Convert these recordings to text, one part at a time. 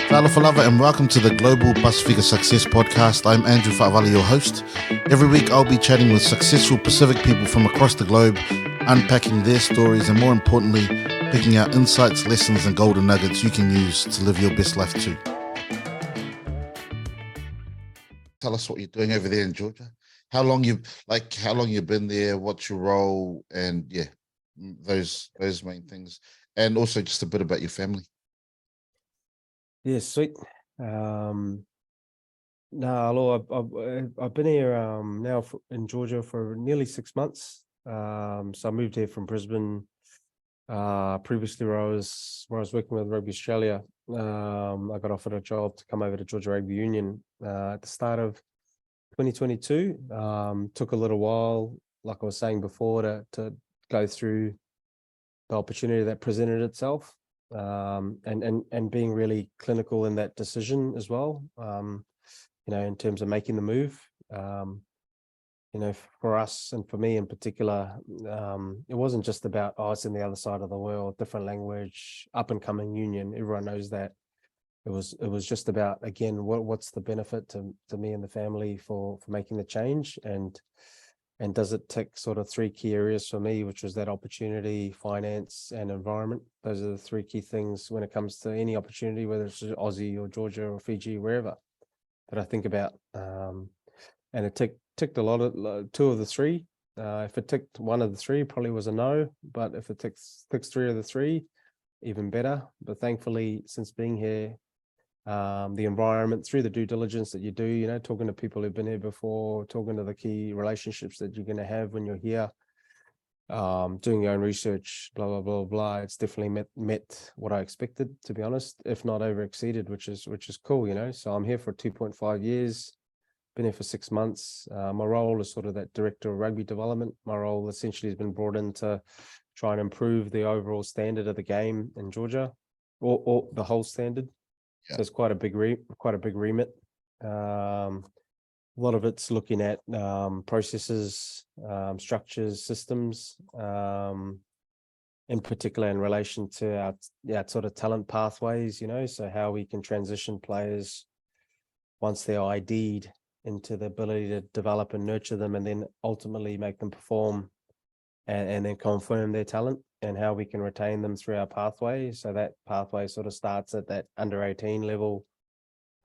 Tala Falava and welcome to the Global Bus Figure Success Podcast. I'm Andrew Fa'avali, your host. Every week I'll be chatting with successful Pacific people from across the globe, unpacking their stories and more importantly, picking out insights, lessons and golden nuggets you can use to live your best life too. Tell us what you're doing over there in Georgia. How long you've been there, what's your role, and those main things. And also just a bit about your family. Yeah, sweet. I've been here now in Georgia for nearly 6 months. So I moved here from Brisbane. Previously, where I was working with Rugby Australia, I got offered a job to come over to Georgia Rugby Union at the start of 2022. Took a little while, like I was saying before, to go through the opportunity that presented itself. And being really clinical in that decision as well, in terms of making the move. For us and for me in particular, it wasn't just about, it's in the other side of the world, different language, up and coming union. Everyone knows that. It was just about, again, what's the benefit to me and the family for making the change, and does it tick sort of three key areas for me, which was that opportunity, finance, and environment. Those are the three key things when it comes to any opportunity, whether it's Aussie or Georgia or Fiji, wherever, that I think about. And it ticked a lot of two of the three. If it ticked one of the three, probably was a no. But if it ticks three of the three, even better. But thankfully, since being here, the environment, through the due diligence that you do, talking to people who've been here before, talking to the key relationships that you're going to have when you're here, doing your own research, blah, blah, blah, blah. It's definitely met what I expected, to be honest, if not over exceeded, which is cool, So I'm here for 2.5 years, been here for 6 months. My role is sort of that Director of Rugby Development. My role essentially has been brought in to try and improve the overall standard of the game in Georgia, or the whole standard. So it's quite a big remit. A lot of it's looking at processes, structures, systems, in particular in relation to our sort of talent pathways, so how we can transition players once they're ID'd into the ability to develop and nurture them, and then ultimately make them perform and then confirm their talent, and how we can retain them through our pathway. So that pathway sort of starts at that under 18 level,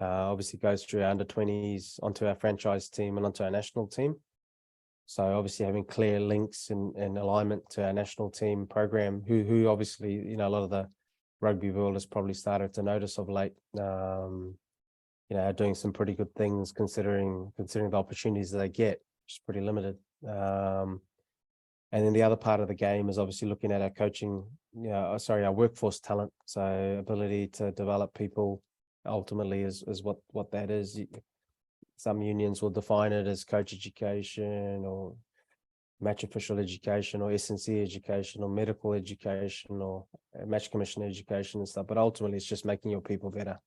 obviously goes through our under 20s onto our franchise team and onto our national team. So obviously having clear links and alignment to our national team program, who obviously, a lot of the rugby world has probably started to notice of late, doing some pretty good things considering the opportunities that they get, which is pretty limited. And then the other part of the game is obviously looking at our coaching, our workforce talent. So ability to develop people ultimately is what that is. Some unions will define it as coach education or match official education or S&C education or medical education or match commission education and stuff. But ultimately it's just making your people better.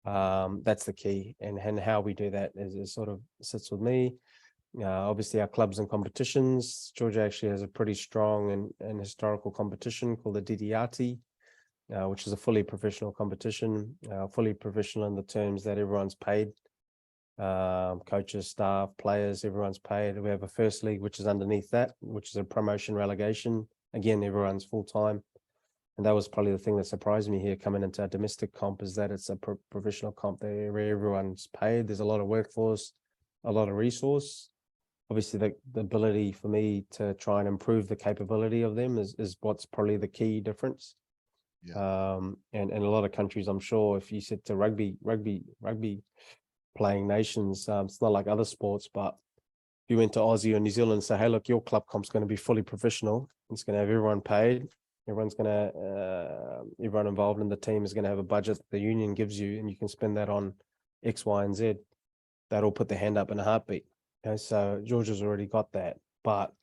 That's the key. And how we do that is sort of sits with me. Obviously our clubs and competitions. Georgia actually has a pretty strong and historical competition called the DDRT, which is a fully professional competition, fully professional in the terms that everyone's paid, coaches, staff, players, everyone's paid. We have a first league, which is underneath that, which is a promotion relegation. Again, everyone's full-time. And that was probably the thing that surprised me here coming into our domestic comp, is that it's a professional comp there where everyone's paid. There's a lot of workforce, a lot of resource. Obviously, the ability for me to try and improve the capability of them is what's probably the key difference. And a lot of countries, I'm sure, if you said to rugby playing nations, it's not like other sports, but if you went to Aussie or New Zealand and say, hey, look, your club comp's going to be fully professional. It's going to have everyone paid. Everyone involved in the team is going to have a budget the union gives you, and you can spend that on X, Y, and Z. That'll put their hand up in a heartbeat. So Georgia's already got that, but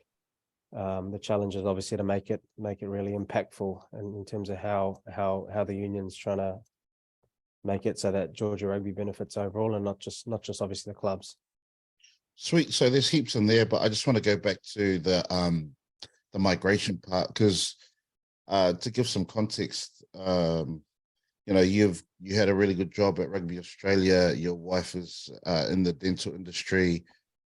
the challenge is obviously to make it really impactful, and in terms of how the union's trying to make it so that Georgia Rugby benefits overall, and not just obviously the clubs. Sweet. So there's heaps in there, but I just want to go back to the migration part, because to give some context, you had a really good job at Rugby Australia. Your wife is in the dental industry.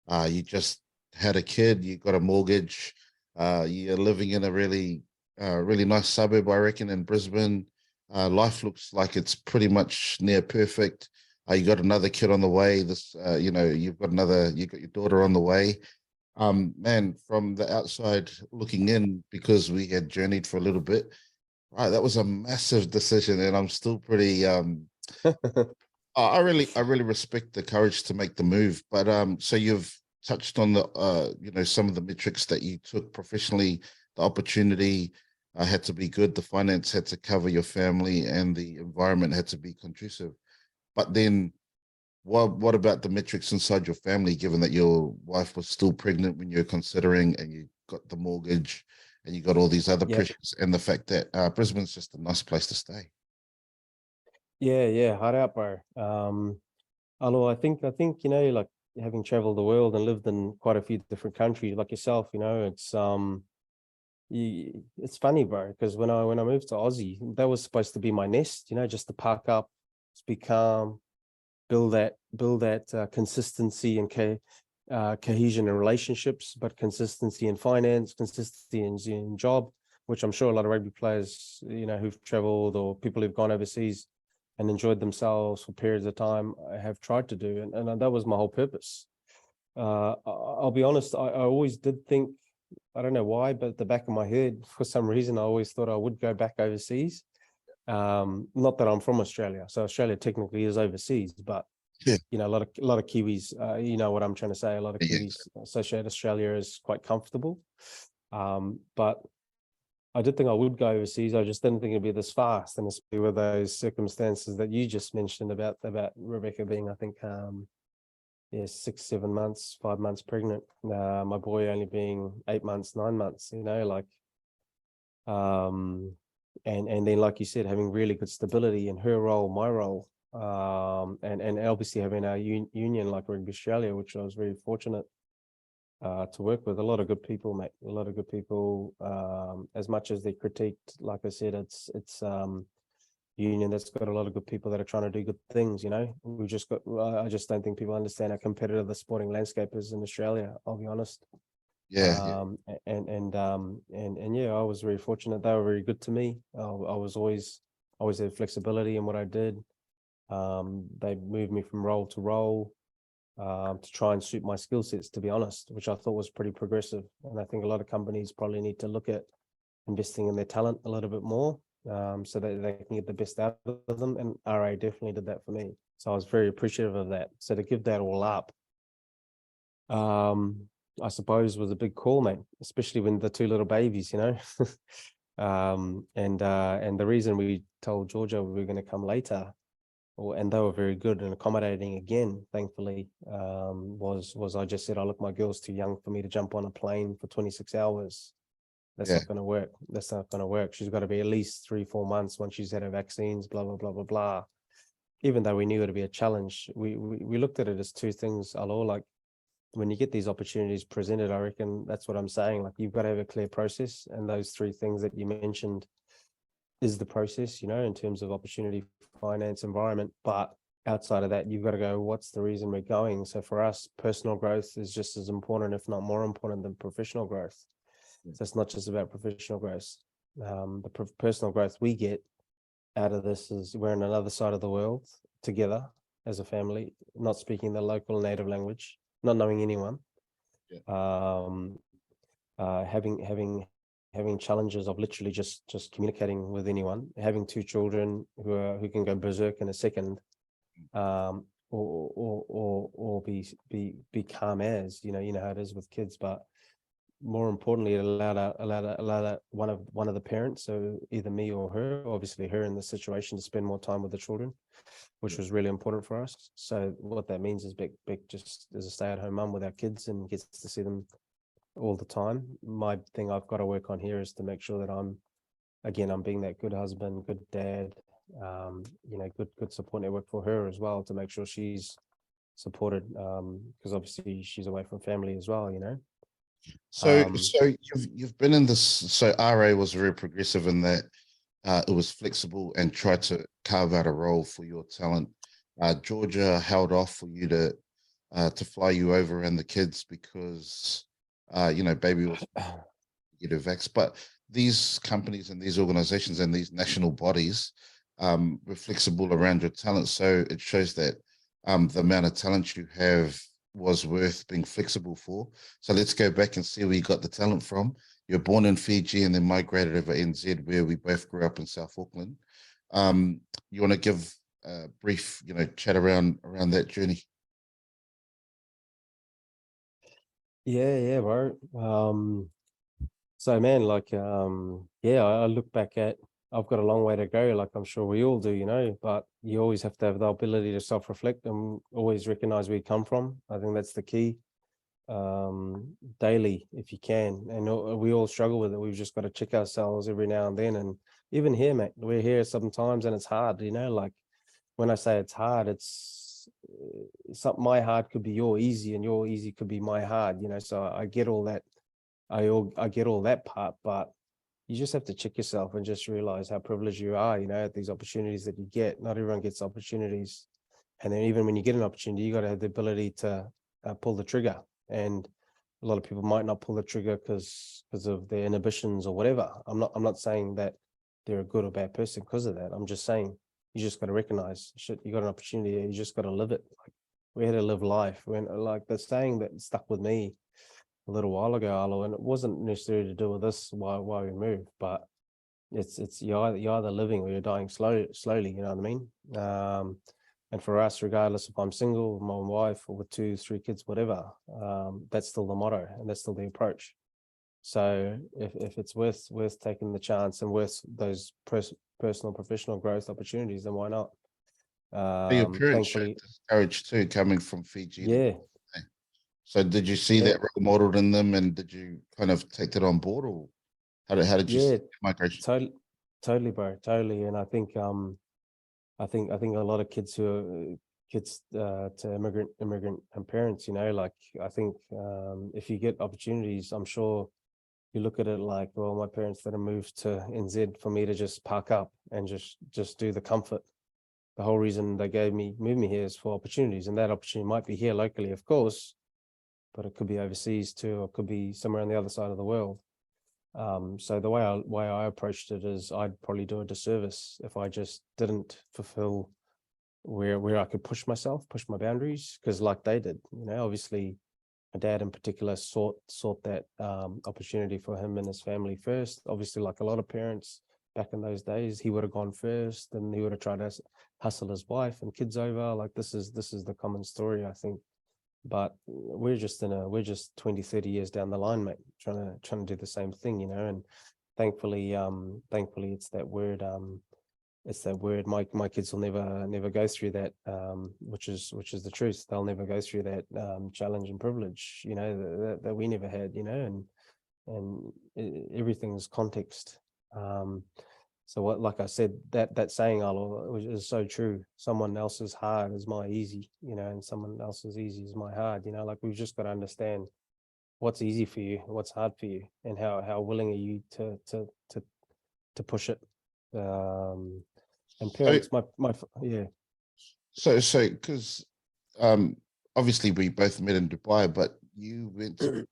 You just had a kid. You got a mortgage. You're living in a really nice suburb, I reckon, in Brisbane. Life looks like it's pretty much near perfect. You got another kid on the way. You've got your daughter on the way. Man, from the outside looking in, because we had journeyed for a little bit, right, that was a massive decision, and I'm still pretty. I really respect the courage to make the move. But so you've touched on the some of the metrics that you took professionally. The opportunity had to be good. The finance had to cover your family, and the environment had to be conducive. But then, what about the metrics inside your family? Given that your wife was still pregnant when you're considering, and you got the mortgage, and you got all these other Yeah, pressures, and the fact that Brisbane's just a nice place to stay. yeah, hard out, bro. Although I think like having traveled the world and lived in quite a few different countries, like yourself, it's funny, bro, because when I moved to Aussie, that was supposed to be my nest, just to park up, just be calm, build that consistency and cohesion in relationships, but consistency in finance, consistency in job, which I'm sure a lot of rugby players, who've traveled or people who've gone overseas and enjoyed themselves for periods of time have tried to do, and that was my whole purpose. I'll be honest, I always did think, I don't know why, but at the back of my head, for some reason, I always thought I would go back overseas. Not that I'm from Australia, so Australia technically is overseas, but Yeah, a lot of Kiwis, you know what I'm trying to say. A lot of yeah, Kiwis associate Australia as quite comfortable. But I did think I would go overseas. I just didn't think it'd be this fast, and especially with those circumstances that you just mentioned about Rebecca being, I think, 6, 7 months, 5 months pregnant. My boy only being 8 months, 9 months. And then, like you said, having really good stability in her role, my role, and obviously having our union like Rugby Australia, which I was very fortunate to work with. A lot of good people, mate. A lot of good people. As much as they critiqued, like I said, it's union that's got a lot of good people that are trying to do good things. We just got. I just don't think people understand how competitive the sporting landscape is in Australia. I'll be honest. yeah. And yeah, I was very fortunate. They were very good to me. I was always had flexibility in what I did. They moved me from role to role to try and suit my skill sets, to be honest, which I thought was pretty progressive. And I think a lot of companies probably need to look at investing in their talent a little bit more, so that they can get the best out of them. And RA definitely did that for me. So I was very appreciative of that. So to give that all up, I suppose was a big call, mate, especially when the two little babies, and the reason we told Georgia we were going to come later, and they were very good and accommodating again, thankfully, was I just said, oh, look, my girl's too young for me to jump on a plane for 26 hours. That's Yeah. not going to work. That's not going to work. She's got to be at least 3-4 months once she's had her vaccines, blah, blah, blah, blah, blah. Even though we knew it'd be a challenge, we looked at it as two things, like, when you get these opportunities presented, I reckon that's what I'm saying. Like, you've got to have a clear process, and those three things that you mentioned is the process, in terms of opportunity, finance, environment. But outside of that, you've got to go, what's the reason we're going? So for us, personal growth is just as important, if not more important, than professional growth. So it's not just about professional growth. The personal growth we get out of this is we're in another side of the world together as a family, not speaking the local native language, not knowing anyone, having challenges of literally just communicating with anyone, having two children who can go berserk in a second, or be calm as you know how it is with kids. But more importantly, it allowed one of the parents, so either me or her, obviously her in the situation, to spend more time with the children, which was really important for us. So what that means is Beck just is a stay-at-home mum with our kids and gets to see them all the time. My thing I've got to work on here is to make sure that I'm being that good husband, good dad, good support network for her as well, to make sure she's supported, because obviously she's away from family as well. So you've been in this. So RA was very progressive in that it was flexible and tried to carve out a role for your talent. Georgia held off for you to fly you over and the kids because baby was get a vax. But these companies and these organizations and these national bodies were flexible around your talent. So it shows that the amount of talent you have was worth being flexible for. So let's go back and see where you got the talent from. You're born in Fiji and then migrated over NZ, where we both grew up in South Auckland. You want to give a brief, chat around that journey? Yeah, bro. So man, like I look back at, I've got a long way to go, like I'm sure we all do, but you always have to have the ability to self-reflect and always recognize where you come from. I think that's the key. Daily, if you can, and we all struggle with it. We've just got to check ourselves every now and then. And even here, mate, we're here sometimes and it's hard, like when I say it's hard, it's my hard could be your easy and your easy could be my hard, so I get all that. I get all that part, but you just have to check yourself and just realize how privileged you are, at these opportunities that you get. Not everyone gets opportunities. And then even when you get an opportunity, you got to have the ability to pull the trigger. And a lot of people might not pull the trigger because of their inhibitions or whatever. I'm not saying that they're a good or bad person because of that. I'm just saying you just got to recognize, shit, you got an opportunity, you just got to live it. Like, we had to live life. When, like, the saying that stuck with me a little while ago, Arlo, and it wasn't necessarily to do with this why we moved, but it's you're either living or you're dying slowly, you know what I mean? And for us, regardless if I'm single with my wife or with 2-3 kids, whatever, that's still the motto and that's still the approach. So if it's worth taking the chance and worth those personal professional growth opportunities, then why not? Your parents showed Thankfully, this courage too, coming from Fiji. yeah. So did you see that role modeled in them, and did you kind of take that on board, or how did you see migration? Totally, bro, totally. And I think I think a lot of kids who are kids to immigrant and parents, like I think if you get opportunities, I'm sure you look at it like, well, my parents that have moved to NZ for me to just park up and just do the comfort. The whole reason they moved me here is for opportunities, and that opportunity might be here locally, of course, but it could be overseas too, or it could be somewhere on the other side of the world. So the way I approached it is I'd probably do a disservice if I just didn't fulfill where I could push myself, push my boundaries, because like they did, obviously my dad in particular sought that opportunity for him and his family first. Obviously, like a lot of parents back in those days, he would have gone first and he would have tried to hustle his wife and kids over. Like this is the common story, I think. But we're just 20-30 years down the line, mate, trying to do the same thing, and thankfully it's that word, my kids will never go through that, which is the truth. They'll never go through that challenge and privilege, that we never had, and everything's context. So what, like I said, that saying, Arlo, is so true. Someone else's hard is my easy, and someone else's easy is my hard. Like we've just got to understand what's easy for you, what's hard for you, and how willing are you to push it. And parents, yeah. So because obviously we both met in Dubai, but you went to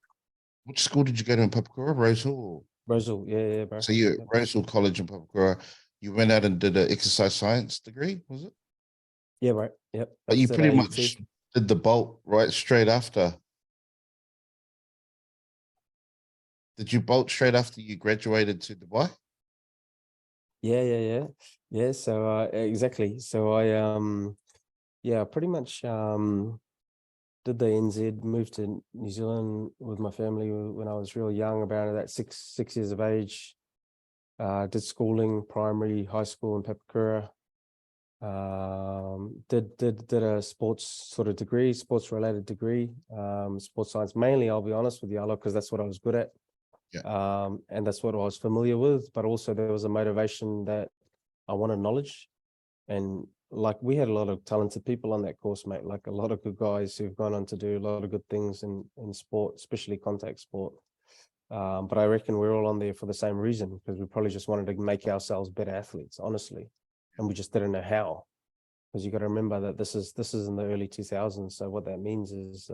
which school did you go to in Papakura, Roseville? Roseville, yeah, bro. So you at Roseville College in Papakura, you went out and did an exercise science degree, was it? Yeah, right. Yep. But you pretty much did the bolt right straight after. Did you bolt straight after you graduated to Dubai? Yeah. So exactly. So I pretty much did the NZ, moved to New Zealand with my family when I was real young, about that six years of age. Did schooling, primary, high school in Papakura. Did a sports sort of degree, sports related degree, sports science mainly. I'll be honest with you, Arlo, because that's what I was good at. Yeah. And that's what I was familiar with. But also there was a motivation that I wanted knowledge, and like we had a lot of talented people on that course, mate. Like a lot of good guys who've gone on to do a lot of good things in sport, especially contact sport. But I reckon we're all on there for the same reason, because we probably just wanted to make ourselves better athletes, honestly, and we just didn't know how. Because you got to remember that this is in the early 2000s. So what that means is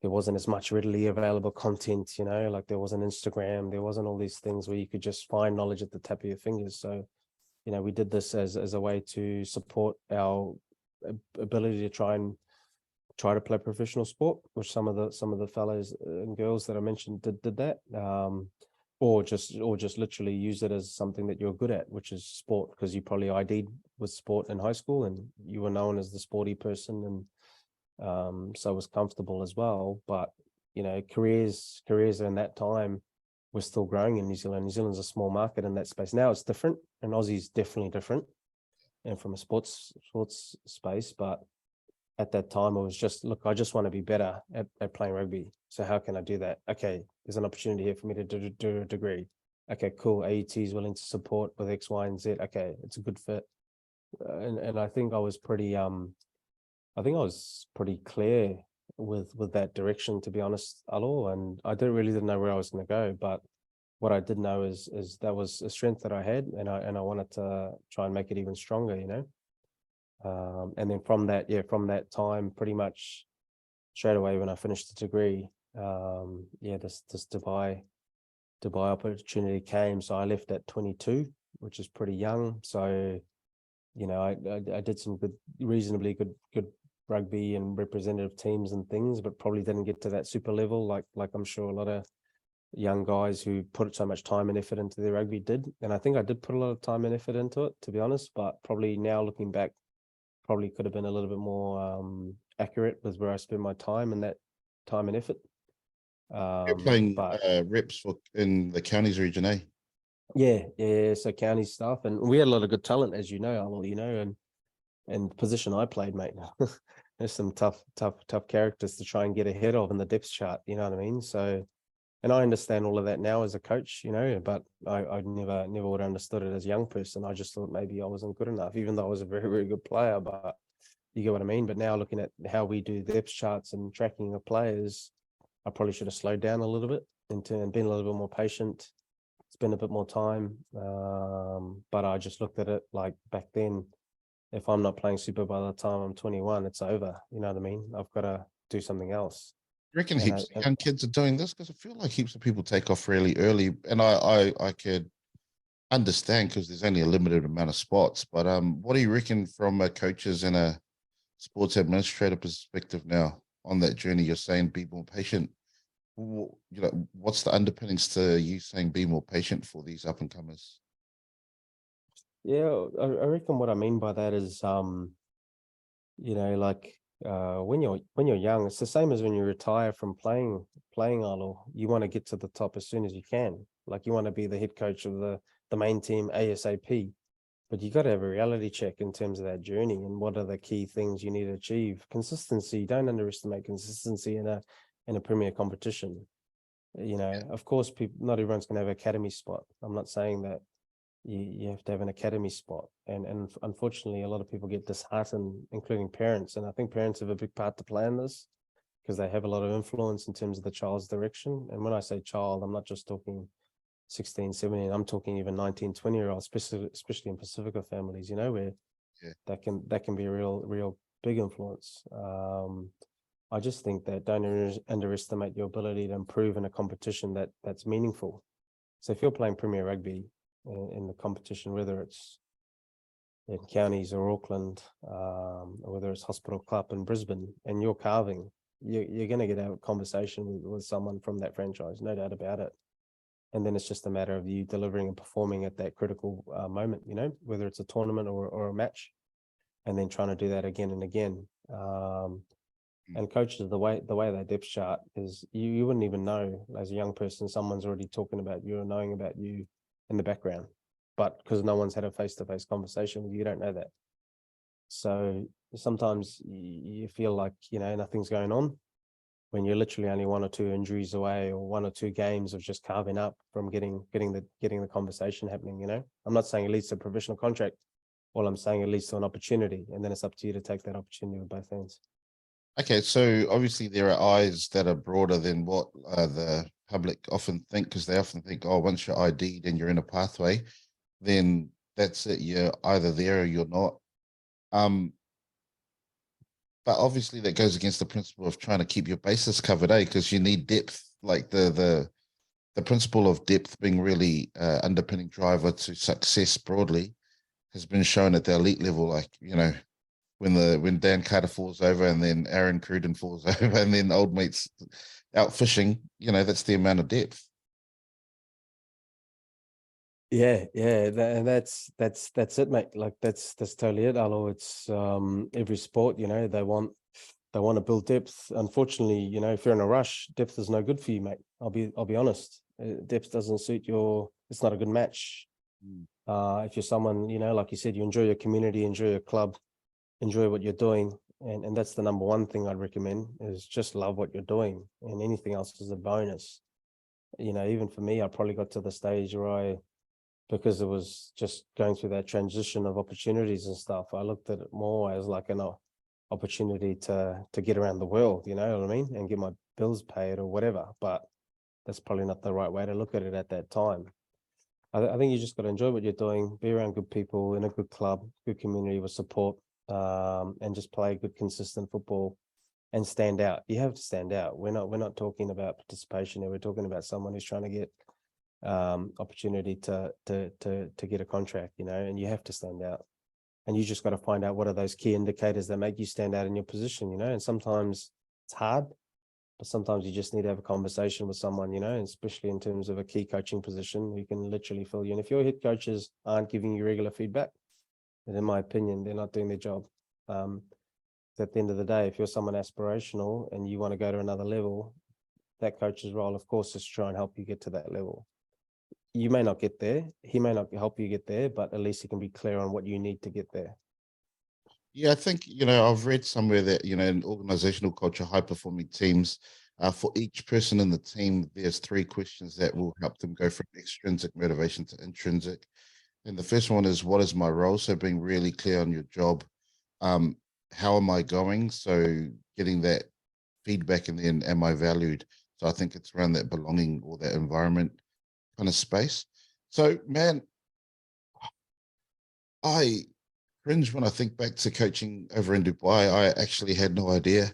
there wasn't as much readily available content, like there wasn't Instagram, there wasn't all these things where you could just find knowledge at the tap of your fingers. So, we did this as a way to support our ability to try to play professional sport, which some of the fellows and girls that I mentioned did that, or just literally use it as something that you're good at, which is sport, because you probably ID'd with sport in high school and you were known as the sporty person, and so was comfortable as well. But careers in that time were still growing in New Zealand. New Zealand's a small market in that space. Now it's different, and Aussie's definitely different, and from a sports space. But at that time, it was just, look, I just want to be better at playing rugby. So how can I do that? Okay, there's an opportunity here for me to do a degree. Okay, cool. AET is willing to support with X, Y, and Z. Okay, it's a good fit. And I think I was pretty clear with that direction, to be honest, Alo. And I didn't know where I was going to go, but what I did know is that was a strength that I had, and I wanted to try and make it even stronger, and then from that time, pretty much straight away when I finished the degree, this Dubai opportunity came. So I left at 22, which is pretty young. So, I did some reasonably good rugby and representative teams and things, but probably didn't get to that super level like I'm sure a lot of young guys who put so much time and effort into their rugby did. And I think I did put a lot of time and effort into it, to be honest, but probably now looking back, probably could have been a little bit more accurate with where I spend my time and that time and effort. You're playing reps in the counties region, eh? Yeah. So county stuff, and we had a lot of good talent, as you know, and the position I played, mate. There's some tough characters to try and get ahead of in the depth chart. You know what I mean? So, and I understand all of that now as a coach, but I never would have understood it as a young person. I just thought maybe I wasn't good enough, even though I was a very, very good player. But you get what I mean? But now looking at how we do depth charts and tracking of players, I probably should have slowed down a little bit and been a little bit more patient, spend a bit more time. But I just looked at it like back then, if I'm not playing super by the time I'm 21, it's over. You know what I mean? I've got to do something else. You reckon heaps of young kids are doing this? Because I feel like heaps of people take off really early, and I could understand because there's only a limited amount of spots. But what do you reckon from a coaches and a sports administrator perspective now on that journey? You're saying be more patient. What's the underpinnings to you saying be more patient for these up and comers? Yeah, I reckon what I mean by that is, when you're young, it's the same as when you retire from playing Arlo. You want to get to the top as soon as you can. Like you want to be the head coach of the main team ASAP. But you got to have a reality check in terms of that journey and what are the key things you need to achieve. Consistency. Don't underestimate consistency in a premier competition. Of course, not everyone's going to have an academy spot. I'm not saying that you have to have an academy spot, and unfortunately a lot of people get disheartened, including parents, and I think parents have a big part to play in this because they have a lot of influence in terms of the child's direction. And when I say child, I'm not just talking 16, 17, I'm talking even 19, 20-year-olds, especially in Pacifica families, where that can be a real big influence. I just think that don't underestimate your ability to improve in a competition that's meaningful. So if you're playing Premier Rugby in the competition, whether it's in counties or Auckland, or whether it's Hospital Club in Brisbane, and you're carving, you're going to get a conversation with someone from that franchise, no doubt about it. And then it's just a matter of you delivering and performing at that critical moment, whether it's a tournament or a match, and then trying to do that again and again. And coaches, the way they depth chart is you wouldn't even know as a young person, someone's already talking about you or knowing about you in the background, but because no one's had a face-to-face conversation with you, you don't know that. So sometimes you feel like, nothing's going on when you're literally only 1 or 2 injuries away or 1 or 2 games of just carving up from getting the conversation happening. I'm not saying it leads to a professional contract. All I'm saying, it leads to an opportunity, and then it's up to you to take that opportunity with both hands. Okay, so obviously there are eyes that are broader than what the public often think, because they often think, oh, once you're ID'd and you're in a pathway, then that's it. You're either there or you're not. But obviously that goes against the principle of trying to keep your bases covered, because you need depth, like the principle of depth being really underpinning driver to success broadly has been shown at the elite level. Like, when Dan Carter falls over and then Aaron Cruden falls over and then old mates out fishing, that's the amount of depth. Yeah, and that's it, mate. Like that's totally it, Alo. It's every sport, they want to build depth. Unfortunately, if you're in a rush, depth is no good for you, mate. I'll be honest. Depth doesn't suit it's not a good match. If you're someone, like you said, you enjoy your community, enjoy your club, enjoy what you're doing, and that's the number one thing I'd recommend, is just love what you're doing, and anything else is a bonus. Even for me, I probably got to the stage where because it was just going through that transition of opportunities and stuff, I looked at it more as like an opportunity to get around the world, you know what I mean, and get my bills paid or whatever. But that's probably not the right way to look at it at that time. I think you just got to enjoy what you're doing, be around good people in a good club, good community with support, and just play good, consistent football and stand out. You have to stand out. We're not talking about participation here. We're talking about someone who's trying to get opportunity to get a contract, and you have to stand out. And you just got to find out what are those key indicators that make you stand out in your position, and sometimes it's hard, but sometimes you just need to have a conversation with someone, and especially in terms of a key coaching position who can literally fill you. And if your head coaches aren't giving you regular feedback, then in my opinion, they're not doing their job. At the end of the day, if you're someone aspirational and you want to go to another level, that coach's role, of course, is to try and help you get to that level. You may not get there, he may not help you get there, but at least he can be clear on what you need to get there. Yeah, I think, I've read somewhere that, in organizational culture, high-performing teams, for each person in the team, there's 3 questions that will help them go from extrinsic motivation to intrinsic. And the first one is, what is my role? So being really clear on your job. How am I going? So getting that feedback, and then am I valued? So I think it's around that belonging or that environment kind of space. So, man, I cringe when I think back to coaching over in Dubai. I actually had no idea,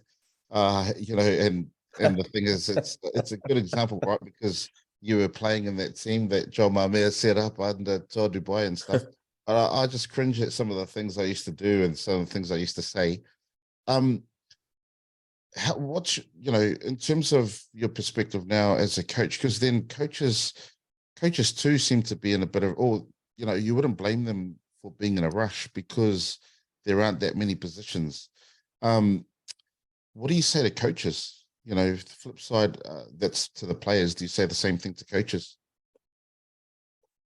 and the thing is, it's a good example, right? Because you were playing in that team that John Mamea set up under Tour Dubai and stuff. I just cringe at some of the things I used to do and some of the things I used to say. What's, in terms of your perspective now as a coach, because then coaches too seem to be in a bit of, you wouldn't blame them for being in a rush because there aren't that many positions. What do you say to coaches? The flip side, that's to the players. Do you say the same thing to coaches?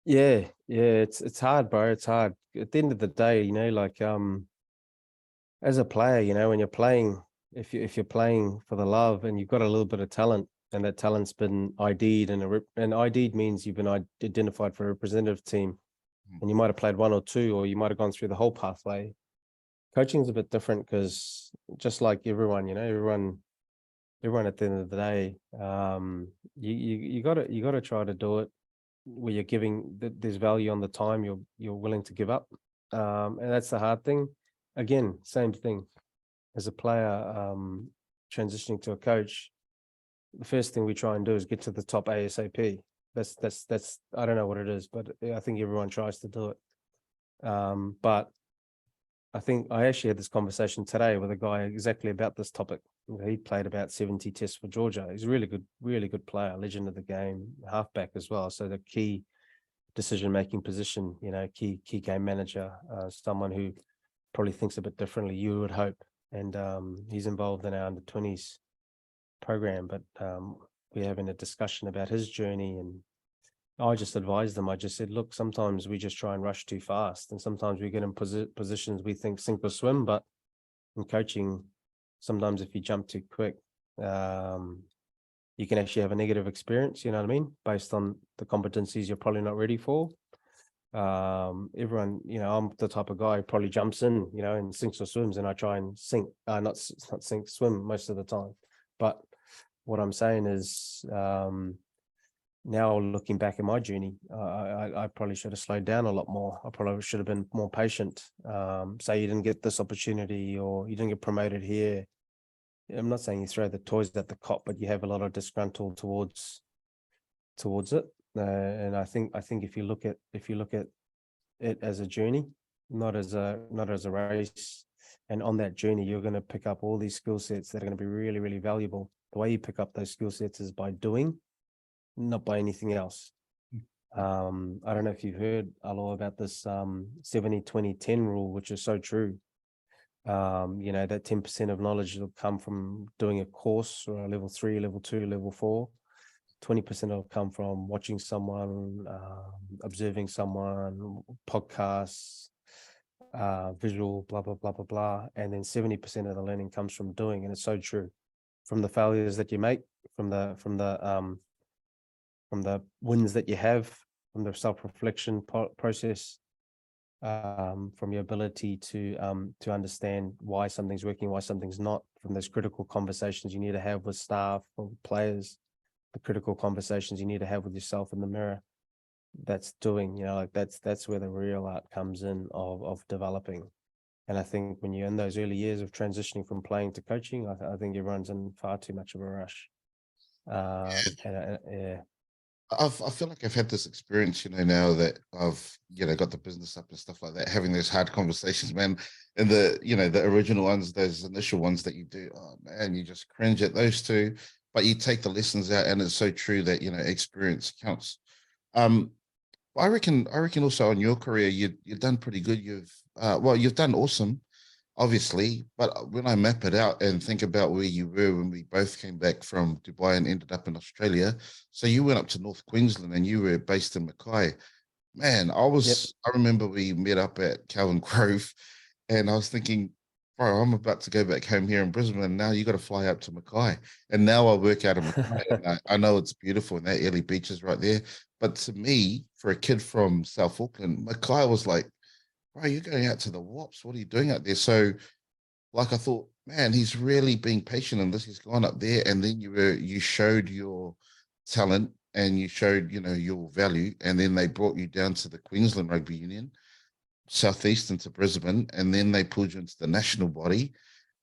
Yeah, it's hard, bro. It's hard. At the end of the day, as a player, when you're playing, if you're playing for the love and you've got a little bit of talent, and that talent's been ID'd, and ID'd means you've been identified for a representative team, and you might have played 1 or 2, or you might have gone through the whole pathway. Coaching is a bit different because just like everyone, everyone at the end of the day, you gotta try to do it where you're giving there's value on the time you're willing to give up, and that's the hard thing. Again, same thing as a player, transitioning to a coach. The first thing we try and do is get to the top ASAP. That's I don't know what it is, but I think everyone tries to do it. But I think I actually had this conversation today with a guy exactly about this topic. He played about 70 tests for Georgia. He's a really good player, legend of the game, halfback as well. So the key decision-making position, key game manager, someone who probably thinks a bit differently, you would hope. And he's involved in our under-20s program, but we're having a discussion about his journey, and I just advised them. I just said, look, sometimes we just try and rush too fast, and sometimes we get in positions we think sink or swim, but in coaching, sometimes if you jump too quick, you can actually have a negative experience, you know what I mean, based on the competencies you're probably not ready for. Everyone, I'm the type of guy who probably jumps in, and sinks or swims, and I try and sink, not sink, swim most of the time. But what I'm saying is, now looking back at my journey, I probably should have slowed down a lot more. I probably should have been more patient. Say you didn't get this opportunity or you didn't get promoted here. I'm not saying you throw the toys at the cop, but you have a lot of disgruntled towards it. And I think if you look at it as a journey, not as a race, and on that journey, you're going to pick up all these skill sets that are going to be really, really valuable. The way you pick up those skill sets is by doing, not by anything else. I don't know if you've heard a lot about this 70-20-10 rule, which is so true. That 10% of knowledge will come from doing a course or a level 3, level 2, level 4. 20% will come from watching someone, observing someone, podcasts, visual, blah, blah, blah, blah, blah. And then 70% of the learning comes from doing. And it's so true. From the failures that you make, from the wins that you have, from the self-reflection process, from your ability to understand why something's working, why something's not, from those critical conversations you need to have with staff or players, the critical conversations you need to have with yourself in the mirror. That's doing, that's where the real art comes in of developing. And I think when you're in those early years of transitioning from playing to coaching, I think everyone's in far too much of a rush. Yeah. I feel like I've had this experience, now that I've, got the business up and stuff like that, having those hard conversations, man. And the original ones, those initial ones that you do, oh man, you just cringe at those two, but you take the lessons out, and it's so true that, experience counts. I reckon also on your career, you've done pretty good. You've done awesome, obviously, but when I map it out and think about where you were when we both came back from Dubai and ended up in Australia, so you went up to North Queensland and you were based in Mackay. Man, I remember we met up at Calvin Grove, and I was thinking, bro, I'm about to go back home here in Brisbane, and now you got to fly up to Mackay. And now I work out of Mackay, and I know it's beautiful, and that Early Beach is right there. But to me, for a kid from South Auckland, Mackay was like, bro, you're going out to the Wops. What are you doing out there? So, like, I thought, man, he's really being patient in this. He's gone up there, and then you showed your talent and you showed, your value, and then they brought you down to the Queensland Rugby Union, southeastern to Brisbane, and then they pulled you into the national body,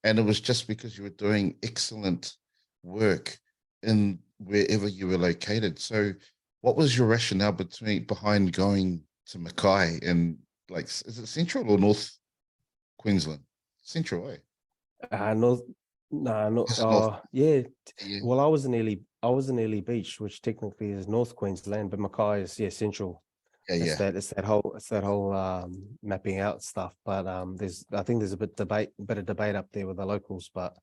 and it was just because you were doing excellent work in wherever you were located. So, what was your rationale behind going to Mackay, and like, is it Central or North Queensland? Central, eh? North, no, no, It's North. yeah. Yeah, Well, I was in Early Beach, which technically is North Queensland, but Mackay is Central. yeah, It's yeah. that whole mapping out stuff. But I think there's a bit of debate up there with the locals. But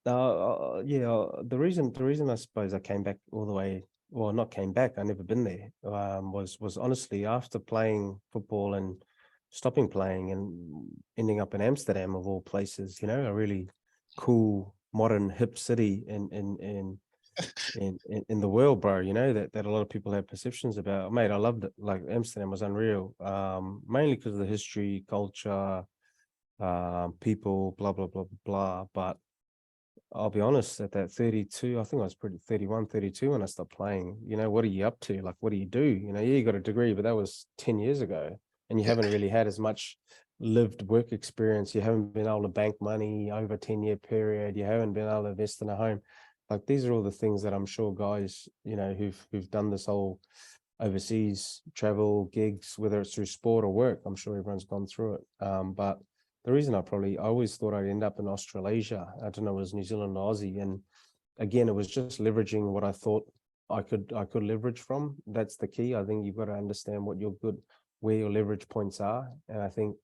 the reason I suppose I came back all the way, well, not came back, I never been there. Was honestly after playing football and stopping playing and ending up in Amsterdam of all places, a really cool, modern, hip city in the world, bro, that a lot of people have perceptions about. Mate, I loved it. Like, Amsterdam was unreal, mainly because of the history, culture, people, blah blah blah blah blah. But I'll be honest, at that 32, I think I was pretty 31, 32 when I stopped playing. What are you up to? Like, what do you do? Yeah, you got a degree, but that was 10 years ago, and you haven't really had as much lived work experience. You haven't been able to bank money over a 10-year period. You haven't been able to invest in a home. Like, these are all the things that I'm sure guys, who've done this whole overseas travel gigs, whether it's through sport or work, I'm sure everyone's gone through it. But the reason I always thought I'd end up in Australasia, I don't know, it was New Zealand or Aussie. And again, it was just leveraging what I thought I could leverage from. That's the key. I think you've got to understand where your leverage points are. And I think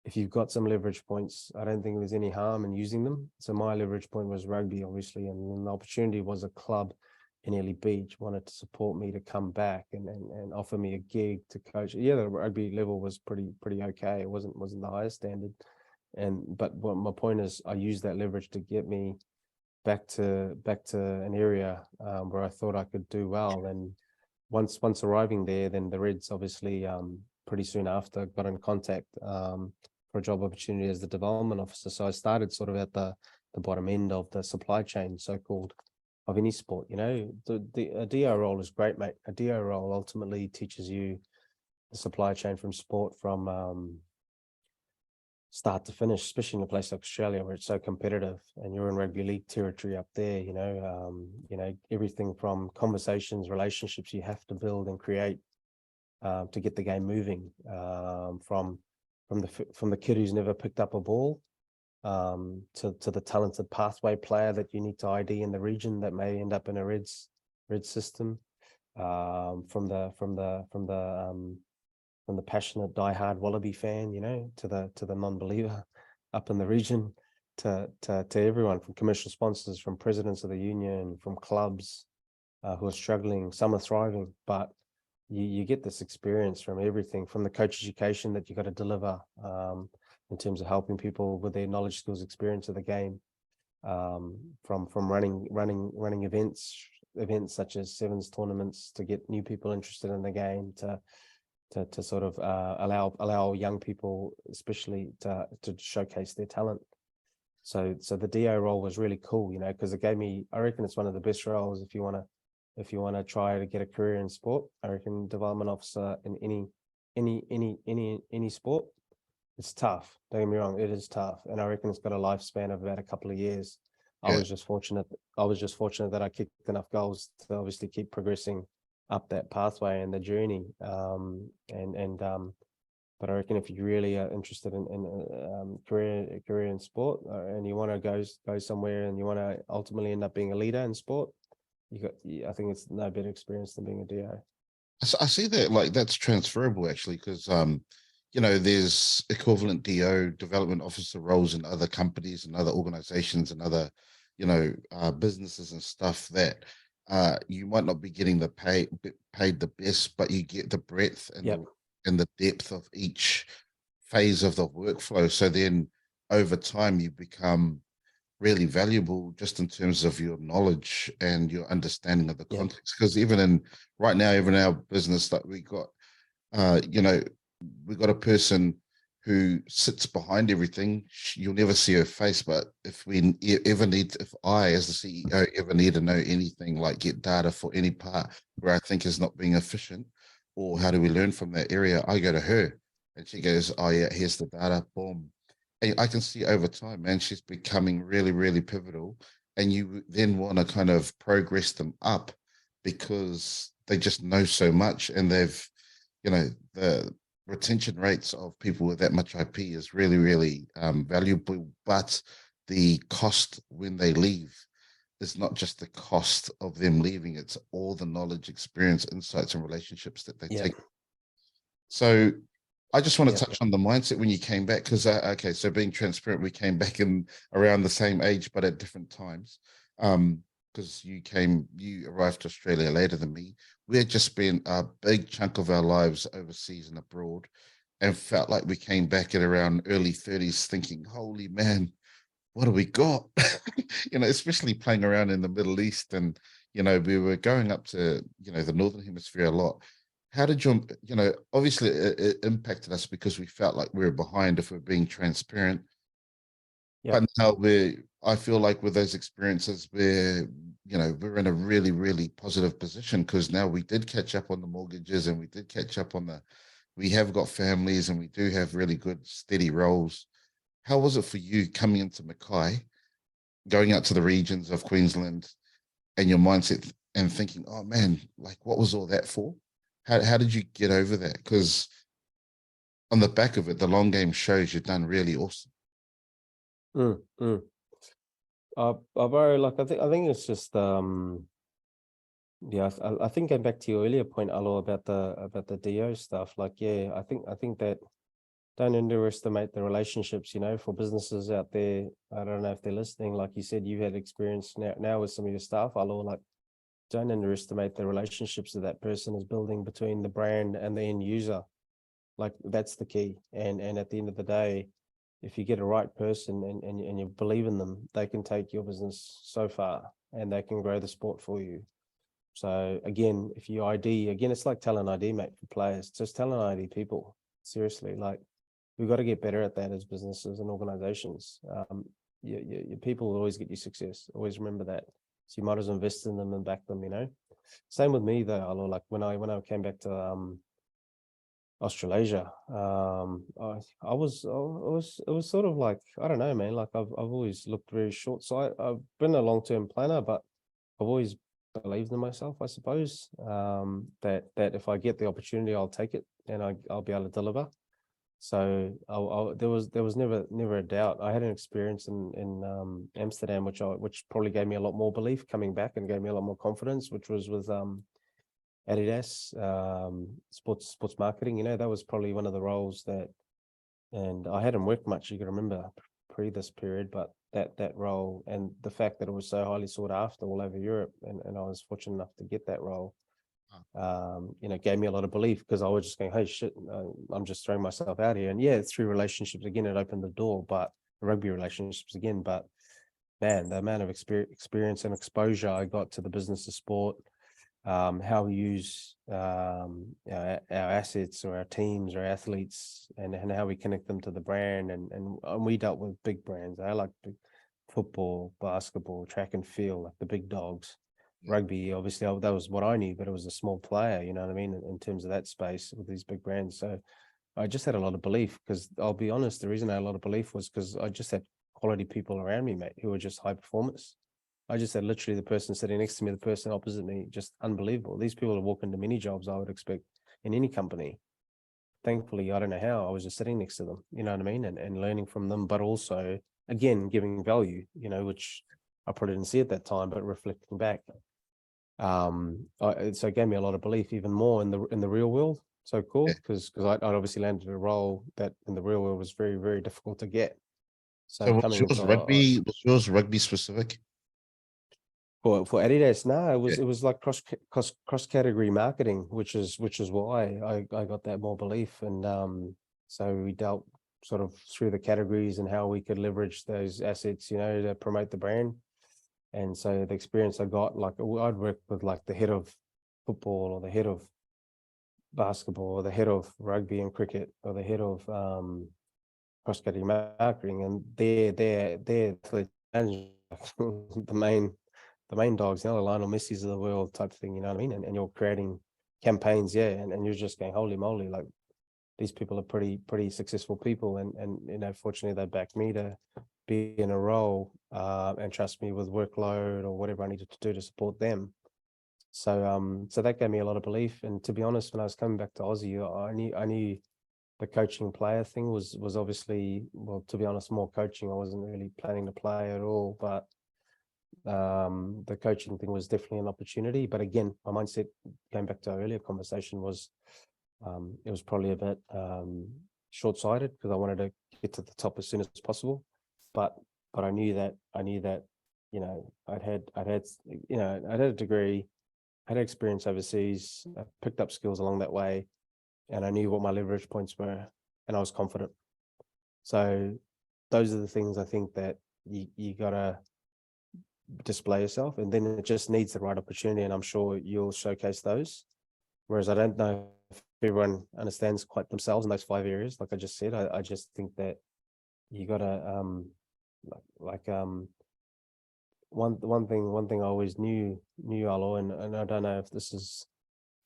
if you've got some leverage points, I don't think there's any harm in using them. So my leverage point was rugby, obviously, and then the opportunity was a club in Early Beach wanted to support me to come back and offer me a gig to coach. Yeah, the rugby level was pretty okay. It wasn't the highest standard. But what my point is, I used that leverage to get me back to an area where I thought I could do well. And once arriving there, then the Reds obviously pretty soon after got in contact for a job opportunity as the development officer. So I started sort of at the bottom end of the supply chain, so-called, any sport. A DO role is great, mate. A DO role ultimately teaches you the supply chain from sport from start to finish, especially in a place like Australia where it's so competitive and you're in rugby league territory up there. Everything from conversations, relationships you have to build and create to get the game moving, from the kid who's never picked up a ball to the talented pathway player that you need to ID in the region that may end up in a red system, from the passionate diehard Wallaby fan, to the non-believer up in the region, to everyone, from commercial sponsors, from presidents of the union, from clubs who are struggling. Some are thriving, but you get this experience from everything, from the coach education that you got to deliver in terms of helping people with their knowledge, skills, experience of the game, from running events such as sevens tournaments to get new people interested in the game, to sort of allow young people especially to showcase their talent. So the DO role was really cool, because it gave me, I reckon it's one of the best roles if you want to try to get a career in sport. I reckon development officer in any sport, it's tough. Don't get me wrong, it is tough, and I reckon it's got a lifespan of about a couple of years. Yeah. I was just fortunate that I kicked enough goals to obviously keep progressing up that pathway and the journey. But I reckon if you really are interested in career in sport, and you want to go somewhere and you want to ultimately end up being a leader in sport, I think it's no better experience than being a DO. I see that, like, that's transferable actually, because there's equivalent DO development officer roles in other companies and other organizations and other businesses and stuff that you might not be getting the paid the best, but you get the breadth and the depth of each phase of the workflow. So then over time you become really valuable just in terms of your knowledge and your understanding of the context. Because even in our business that we got, we got a person who sits behind everything. You'll never see her face, but if I as the CEO ever need to know anything, like get data for any part where I think is not being efficient, or how do we learn from that area, I go to her and she goes, oh yeah, here's the data, boom. And I can see over time, man, she's becoming really, really pivotal. And you then want to kind of progress them up because they just know so much, and they've, the retention rates of people with that much IP is really, really valuable. But the cost when they leave is not just the cost of them leaving, it's all the knowledge, experience, insights, and relationships that they take. So I just want to touch on the mindset when you came back, because so being transparent, we came back in around the same age but at different times, because you arrived to Australia later than me. We had just spent a big chunk of our lives overseas and abroad, and felt like we came back at around early 30s thinking, holy man, what do we got? Especially playing around in the Middle East, and we were going up to the Northern Hemisphere a lot. How did you, obviously it impacted us because we felt like we were behind, if we're being transparent. But now I feel like with those experiences, we're in a really, really positive position, because now we did catch up on the mortgages, and we did catch up on we have got families, and we do have really good, steady roles. How was it for you coming into Mackay, going out to the regions of Queensland, and your mindset and thinking, oh man, like, what was all that for? How did you get over that? Because on the back of it, the long game shows you've done really awesome. I think it's just I think going back to your earlier point, Alo, about the DO stuff. I think that don't underestimate the relationships, for businesses out there. I don't know if they're listening. Like you said, you've had experience now with some of your staff, Alo. Don't underestimate the relationships that person is building between the brand and the end user. That's the key. And at the end of the day, if you get a right person and you believe in them, they can take your business so far, and they can grow the sport for you. So again, if you ID, it's like talent ID, mate, for players. Just talent ID people. Seriously, we've got to get better at that as businesses and organizations. Your people will always get you success. Always remember that. So you might as well invest in them and back them, Same with me though, Alo, like when I came back to Australasia, I was it was sort of like, I don't know, man, like I've always looked very short sighted. I've been a long-term planner, but I've always believed in myself, I suppose. That if I get the opportunity, I'll take it and I'll be able to deliver. So there was never a doubt. I had an experience in Amsterdam, which probably gave me a lot more belief coming back and gave me a lot more confidence, which was with Adidas, sports marketing. That was probably one of the roles that, and I hadn't worked much, you can remember, pre this period, but that role and the fact that it was so highly sought after all over Europe, and I was fortunate enough to get that role, gave me a lot of belief, because I was just going, hey, shit, I'm just throwing myself out here. And yeah, through relationships again, it opened the door, but rugby relationships again. But man, the amount of experience and exposure I got to the business of sport, how we use our assets or our teams or athletes, and how we connect them to the brand. And we dealt with big brands. I like big football, basketball, track and field, like the big dogs. Rugby, obviously, that was what I knew, but it was a small player, you know what I mean, in terms of that space with these big brands. So I just had a lot of belief, because I'll be honest, the reason I had a lot of belief was because I just had quality people around me, mate, who were just high performers. I just had literally the person sitting next to me, the person opposite me, just unbelievable. These people are walking to many jobs I would expect in any company. Thankfully, I don't know how, I was just sitting next to them, you know what I mean, and learning from them, but also, again, giving value, which I probably didn't see at that time, but reflecting back, so it gave me a lot of belief, even more in the real world. So cool, because I'd obviously landed a role that in the real world was very, very difficult to get. So was yours rugby specific? For Adidas, no, it was like cross category marketing, which is why I got that more belief. And so we dealt sort of through the categories and how we could leverage those assets, to promote the brand. And so the experience I got, like I'd work with like the head of football or the head of basketball or the head of rugby and cricket or the head of cross-category marketing, and they're the main dogs, the Lionel Messi's of the world type thing, you know what I mean? And you're creating campaigns, and you're just going, holy moly, like these people are pretty successful people, and fortunately they backed me to be in a role and trust me with workload or whatever I needed to do to support them. So that gave me a lot of belief. And to be honest, when I was coming back to Aussie, I knew the coaching player thing was obviously, well, to be honest, more coaching. I wasn't really planning to play at all, but the coaching thing was definitely an opportunity. But again, my mindset, going back to our earlier conversation, was it was probably a bit short-sighted, because I wanted to get to the top as soon as possible. But I knew that I'd had a degree, I had experience overseas, I picked up skills along that way, and I knew what my leverage points were, and I was confident. So those are the things I think that you gotta display yourself, and then it just needs the right opportunity, and I'm sure you'll showcase those. Whereas I don't know if everyone understands quite themselves in those 5 areas. Like I just said, I just think that you gotta one thing I always knew, Alo, and I don't know if this is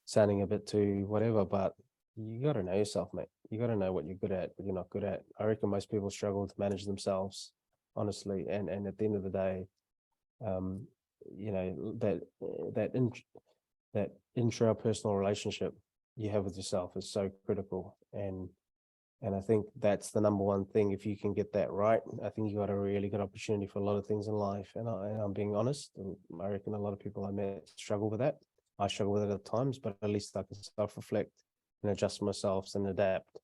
sounding a bit too whatever, but you got to know yourself, mate. You got to know what you're good at, what you're not good at. I reckon most people struggle to manage themselves, honestly. And at the end of the day, that intrapersonal relationship you have with yourself is so critical. And I think that's the number one thing. If you can get that right, I think you got a really good opportunity for a lot of things in life. And I'm being honest, I reckon a lot of people I met struggle with that. I struggle with it at times, but at least I can self-reflect and adjust myself and adapt.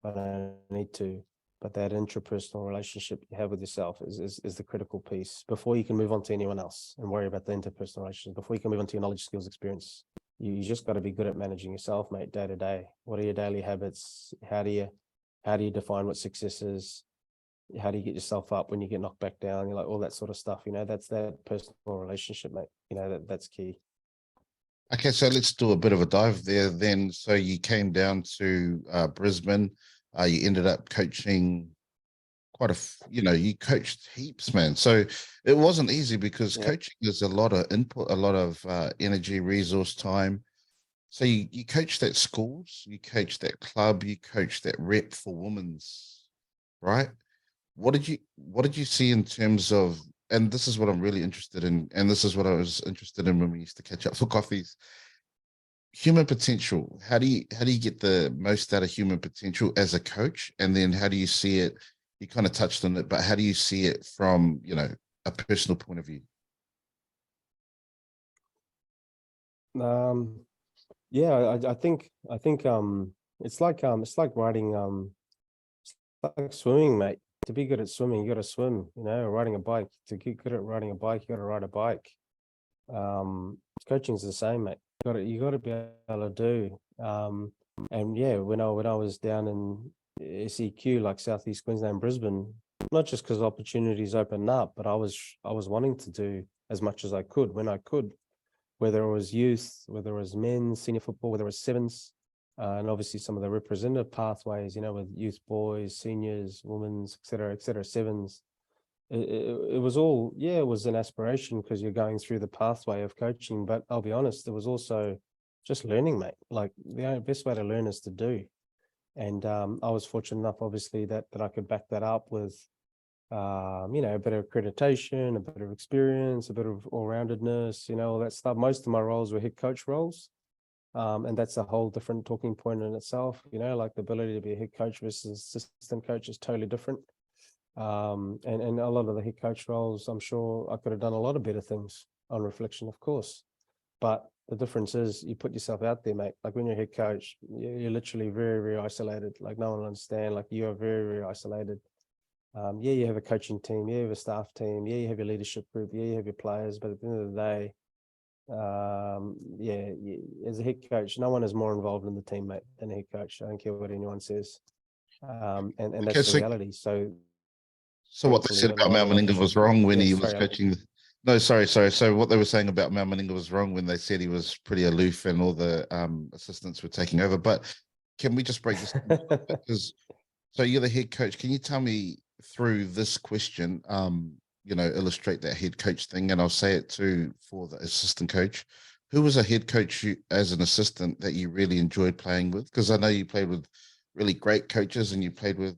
But I need to. But that intrapersonal relationship you have with yourself is the critical piece before you can move on to anyone else and worry about the interpersonal relationship. Before you can move on to your knowledge, skills, experience, you just got to be good at managing yourself, mate, day to day. What are your daily habits? How do you define what success is? How do you get yourself up when you get knocked back down? You're like, all that sort of stuff, that's that personal relationship, mate. That's key. Okay, so let's do a bit of a dive there then. So you came down to Brisbane. You ended up coaching you coached heaps, man. So it wasn't easy because Yeah. coaching is a lot of input, a lot of energy, resource, time. So you coached at schools, you coached at club, you coached at rep for women's, right? What did you see in terms of, and this is what I'm really interested in, and this is what I was interested in when we used to catch up for coffees, human potential. How do you get the most out of human potential as a coach? And then how do you see it? You kind of touched on it, but how do you see it from, a personal point of view? Um, yeah, I think it's like riding it's like swimming, mate. To be good at swimming, you got to swim. Or riding a bike. To get good at riding a bike, you got to ride a bike. Coaching's the same, mate. You got to be able to do. And yeah, when I was down in SEQ, like Southeast Queensland, Brisbane, not just because opportunities opened up, but I was wanting to do as much as I could when I could, whether it was youth, whether it was men's senior football, whether it was sevens, and obviously some of the representative pathways, with youth boys, seniors, women's, et cetera, sevens. It was all, yeah, it was an aspiration because you're going through the pathway of coaching. But I'll be honest, it was also just learning, mate. Like the best way to learn is to do. And I was fortunate enough, obviously, that I could back that up with, a bit of accreditation, a bit of experience, a bit of all-roundedness, all that stuff. Most of my roles were head coach roles. And that's a whole different talking point in itself, like the ability to be a head coach versus assistant coach is totally different. And a lot of the head coach roles, I'm sure I could have done a lot of better things on reflection, of course. But the difference is you put yourself out there, mate. Like when you're a head coach, you're literally very, very isolated. Like no one will understand. Like you are very, very isolated. Yeah, you have a coaching team. Yeah, you have a staff team. Yeah, you have your leadership group. Yeah, you have your players. But at the end of the day, as a head coach, no one is more involved in the team, mate, than a head coach. I don't care what anyone says. And Okay, that's the so reality. So so what they thankfully, said when about my Mal Meninga was wrong when yeah, he was sorry, coaching. No, sorry. So what they were saying about Mal Meninga was wrong when they said he was pretty aloof and all the assistants were taking over. But can we just break this down a bit? Because so you're the head coach. Can you tell me through this question, illustrate that head coach thing, and I'll say it too for the assistant coach. Who was a head coach as an assistant that you really enjoyed playing with? Because I know you played with really great coaches and you played with,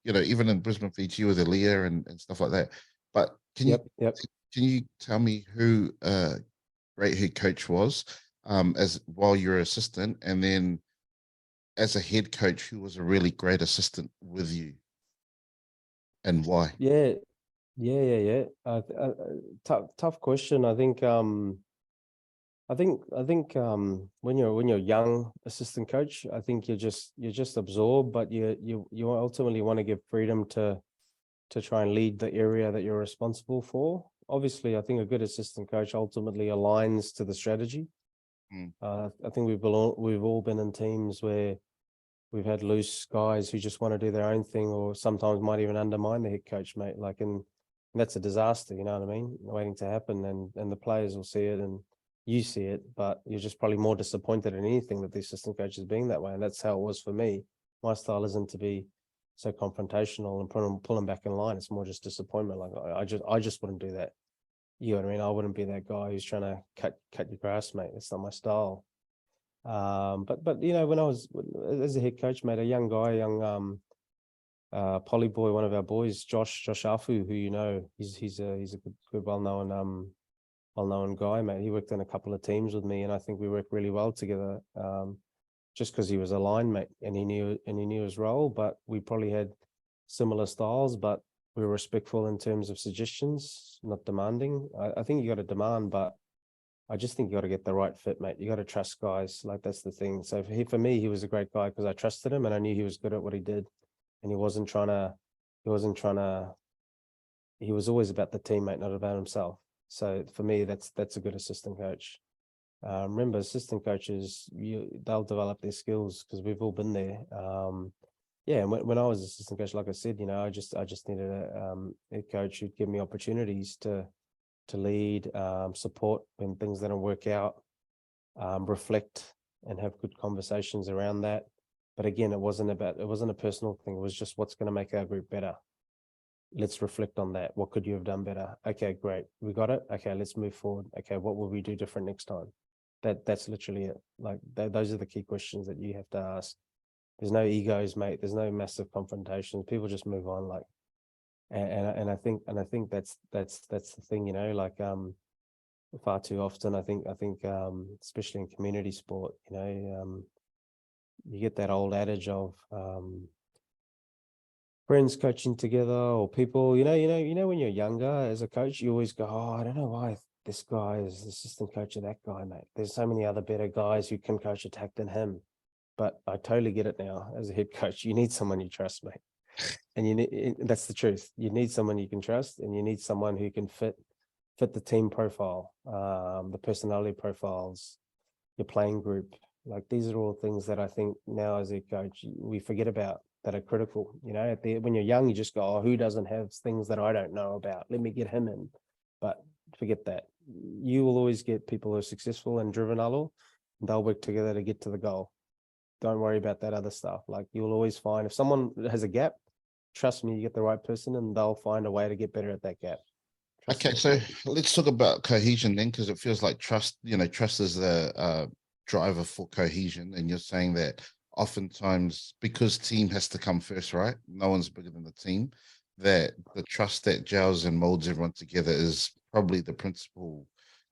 even in Brisbane, Fiji with Aaliyah and stuff like that. But can you yep. can you tell me who a great head coach was as while you're assistant, and then as a head coach who was a really great assistant with you and why? Yeah, yeah. Tough question. I think when you're young assistant coach, I think you're just absorbed, but you ultimately want to give freedom to try and lead the area that you're responsible for. Obviously, I think a good assistant coach ultimately aligns to the strategy. Mm. I think we've all been in teams where we've had loose guys who just want to do their own thing, or sometimes might even undermine the head coach, mate. And that's a disaster, you know what I mean? Waiting to happen, and the players will see it, and you see it, but you're just probably more disappointed in anything that the assistant coach is being that way, and that's how it was for me. My style isn't to be so confrontational and pull them back in line. It's more just disappointment. Like I just wouldn't do that. You know what I mean? I wouldn't be that guy who's trying to cut your grass, mate. That's not my style. But when I was as a head coach, mate, a young guy, poly boy, one of our boys, Josh Afu, who he's a good well-known guy, mate. He worked in a couple of teams with me, and I think we worked really well together. Just because he was aligned, mate, and he knew his role. But we probably had similar styles, but we were respectful in terms of suggestions, not demanding. I think you got to demand, but I just think you got to get the right fit, mate. You got to trust guys. Like that's the thing. So for me, he was a great guy because I trusted him and I knew he was good at what he did, and he wasn't trying to. He was always about the teammate, not about himself. So for me, that's a good assistant coach. Remember, assistant coaches, they'll develop their skills because we've all been there. Yeah, and when I was assistant coach, like I said, I just needed a coach who'd give me opportunities to lead, support when things didn't work out, reflect and have good conversations around that. But again, it wasn't a personal thing. It was just what's going to make our group better. let's reflect on that. What could you have done better? Okay, great. We got it. Okay, let's move forward. Okay, what will we do different next time? That's literally it. Like those are the key questions that you have to ask. There's no egos, mate. There's no massive confrontations. People just move on. Like, and I think that's the thing, like far too often, I think especially in community sport, you get that old adage of friends coaching together, or people, when you're younger as a coach, you always go, oh, I don't know why this guy is the assistant coach of that guy, mate. There's so many other better guys who can coach attack than him. But I totally get it now. As a head coach, you need someone you trust, mate. And that's the truth. You need someone you can trust, and you need someone who can fit the team profile, the personality profiles, your playing group. Like, these are all things that I think now as a coach, we forget about, that are critical. When you're young, you just go, oh, who doesn't have things that I don't know about? Let me get him in. But forget that. You will always get people who are successful and driven, Alo. They'll work together to get to the goal. Don't worry about that other stuff. Like, you'll always find, if someone has a gap, trust me, you get the right person and they'll find a way to get better at that gap. Okay, so let's talk about cohesion then, because it feels like trust, trust is the driver for cohesion. And you're saying that oftentimes, because team has to come first, right? No one's bigger than the team, that the trust that gels and molds everyone together is probably the principal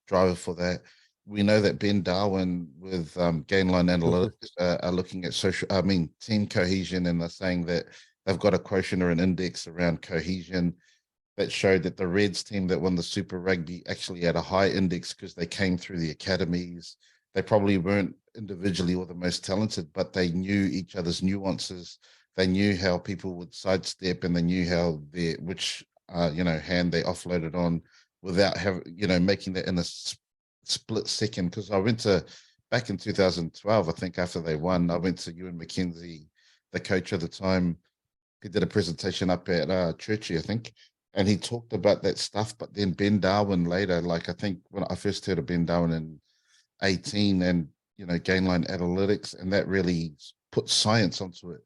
driver for that. We know that Ben Darwin with Gainline Analytics are looking at team cohesion, and they're saying that they've got a quotient or an index around cohesion that showed that the Reds team that won the Super Rugby actually had a high index because they came through the academies. They probably weren't individually or the most talented, but they knew each other's nuances. They knew how people would sidestep, and they knew how which hand they offloaded on without making that in a split second. Because I went to, back in 2012, I think after they won, I went to Ewan McKenzie, the coach at the time. He did a presentation up at Churchy, I think, and he talked about that stuff. But then Ben Darwin later, like I think when I first heard of Ben Darwin in 18, and Gainline Analytics, and that really put science onto it.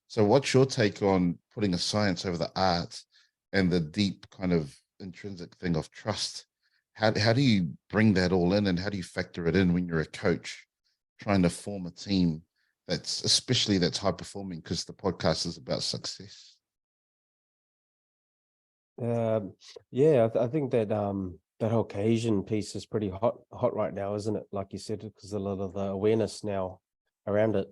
So what's your take on putting a science over the art and the deep kind of intrinsic thing of trust? How do you bring that all in, and how do you factor it in when you're a coach trying to form a team that's high performing, because the podcast is about success? I think that that whole cohesion piece is pretty hot right now, isn't it? Like you said, because a lot of the awareness now around it.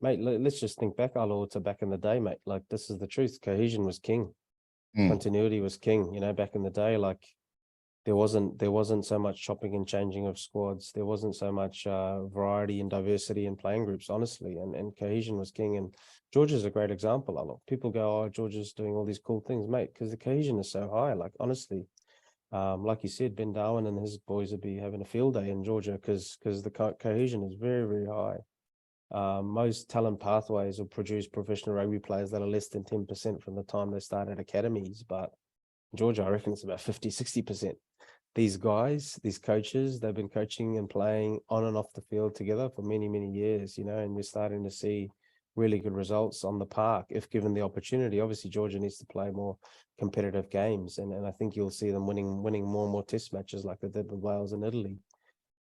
Mate, let's just think back, Alo, to back in the day, mate. Like, this is the truth. Cohesion was king. Continuity was king. Back in the day, like, there wasn't so much chopping and changing of squads. There wasn't so much variety and diversity in playing groups, honestly, and cohesion was king. And Georgia's a great example. A lot people go, oh, Georgia's doing all these cool things, mate, because the cohesion is so high. Like, honestly, like you said, Ben Darwin and his boys would be having a field day in Georgia because the cohesion is very, very high. Most talent pathways will produce professional rugby players that are less than 10% from the time they start at academies, but Georgia, I reckon it's about 50-60%. These guys, these coaches, they've been coaching and playing on and off the field together for many, many years, and we're starting to see really good results on the park if given the opportunity. Obviously, Georgia needs to play more competitive games, and I think you'll see them winning more and more test matches like they did with Wales and Italy.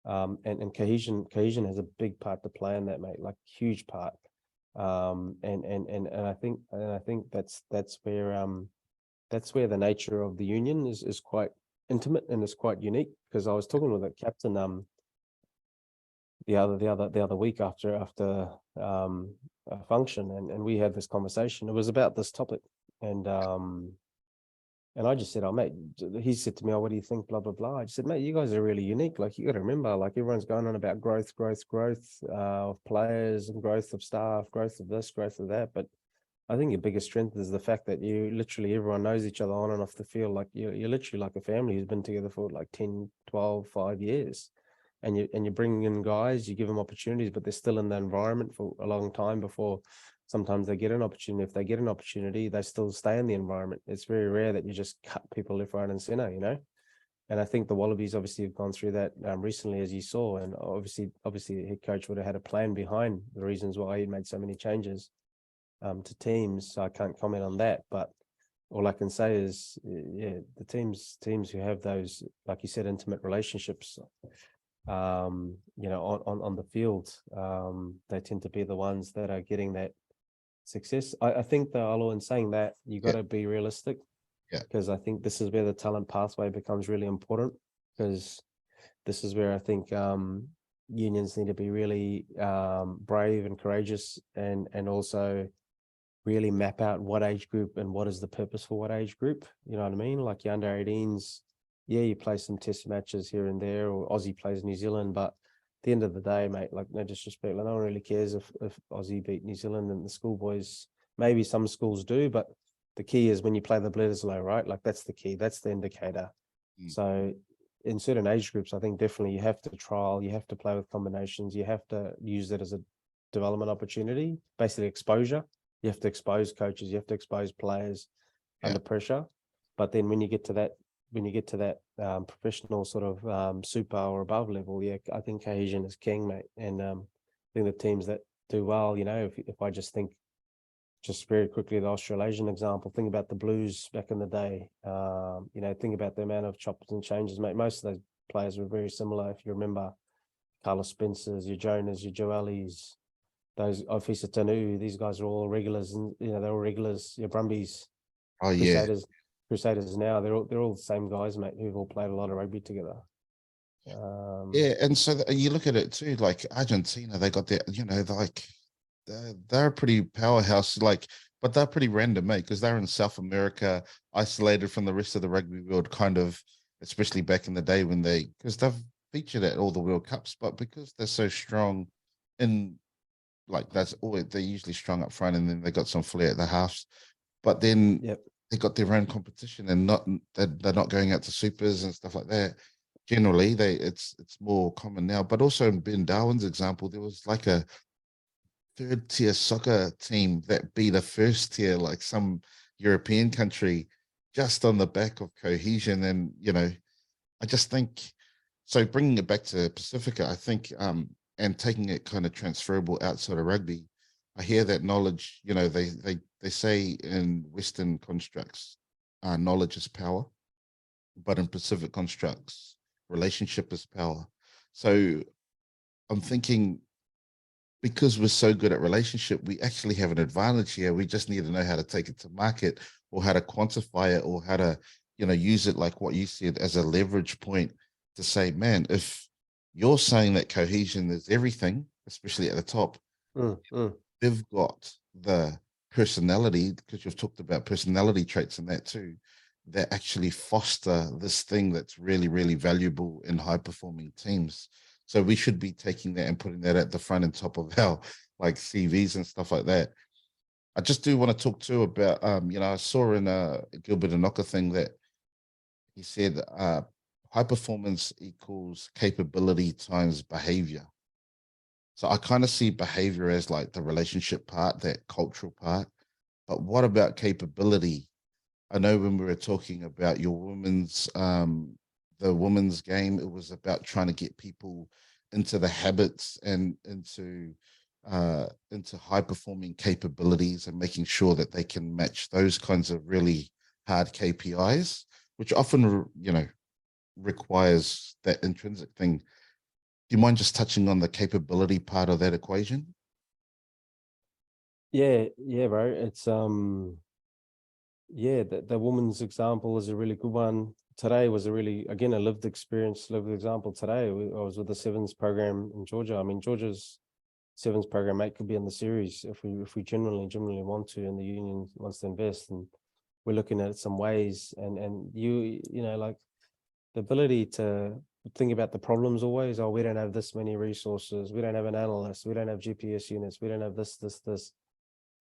And cohesion has a big part to play in that, mate, like huge part. And I think that's where the nature of the union is quite intimate and is quite unique. Because I was talking with a captain the other week after a function, and we had this conversation. It was about this topic, and I just said, oh, mate, he said to me, oh, what do you think, blah blah blah. I just said, mate, you guys are really unique. Like, you got to remember, like, everyone's going on about growth of players and growth of staff, growth of this, growth of that, but I think your biggest strength is the fact that everyone knows each other on and off the field. Like, you're literally like a family who's been together for like 10, 12, 5 years. And you're bringing in guys, you give them opportunities, but they're still in the environment for a long time before sometimes they get an opportunity. If they get an opportunity, they still stay in the environment. It's very rare that you just cut people left, right, and center, And I think the Wallabies obviously have gone through that recently, as you saw. And obviously the head coach would have had a plan behind the reasons why he made so many changes to teams, so I can't comment on that. But all I can say is, yeah, the teams who have those, like you said, intimate relationships, on the field, they tend to be the ones that are getting that success. I think though, Alo, in saying that, you got to be realistic, because I think this is where the talent pathway becomes really important, because this is where I think unions need to be really brave and courageous, and also really map out what age group and what is the purpose for what age group. You know what I mean? Like your under 18s, yeah, you play some test matches here and there, or Aussie plays New Zealand, but at the end of the day, mate, like no disrespect, like no one really cares if Aussie beat New Zealand, and the schoolboys, maybe some schools do, but the key is when you play the Bledisloe, right? Like that's the key, that's the indicator. So in certain age groups, I think definitely you have to trial, you have to play with combinations, you have to use it as a development opportunity, basically exposure. You have to expose coaches, you have to expose players under pressure. But then when you get to that professional sort of super or above level, yeah, I think cohesion is king, mate. And I think the teams that do well, if I just think just very quickly, the Australasian example, think about the Blues back in the day, think about the amount of choppers and changes, mate. Most of those players were very similar. If you remember Carlos Spencers, your Jonas, your Joelis, those Ofisa Tanu, these guys are all regulars, and they're all regulars. Your Brumbies, Crusaders now, they're all the same guys, mate, who've all played a lot of rugby together. And so you look at it too, like Argentina, they got their, they're a pretty powerhouse, but they're pretty random, mate, because they're in South America, isolated from the rest of the rugby world, kind of, especially back in the day because they've featured at all the World Cups, but because they're so strong in, that's always, they're usually strong up front, and then they got some flair at the halves, but then they got their own competition, and they're not going out to supers and stuff like that. Generally, it's more common now. But also in Ben Darwin's example, there was like a third tier soccer team that beat a first tier, like some European country, just on the back of cohesion. And I just think, so bringing it back to Pacifica, I think, and taking it kind of transferable outside of rugby, I hear that knowledge, they say in Western constructs, knowledge is power, but in Pacific constructs, relationship is power. So I'm thinking, because we're so good at relationship, we actually have an advantage here. We just need to know how to take it to market, or how to quantify it, or how to, use it, like what you said, as a leverage point to say, man, if you're saying that cohesion is everything, especially at the top, they've got the personality, because you've talked about personality traits and that too, that actually foster this thing that's really, really valuable in high performing teams. So we should be taking that and putting that at the front and top of our CVs and stuff like that. I just do want to talk too about, I saw in a Gilbert Enoka thing that he said, high performance equals capability times behavior. So I kind of see behavior as like the relationship part, that cultural part. But what about capability? I know when we were talking about your the women's game, it was about trying to get people into the habits and into high performing capabilities, and making sure that they can match those kinds of really hard KPIs, which often, requires that intrinsic thing. Do you mind just touching on the capability part of that equation? Yeah, bro. It's the woman's example is a really good one. Today was a lived example. Today, I was with the Sevens program in Georgia. I mean, Georgia's Sevens program, mate, could be in the series if we genuinely want to, and the union wants to invest. And we're looking at some ways, and like the ability to think about the problems always. Oh, we don't have this many resources. We don't have an analyst. We don't have GPS units. We don't have this.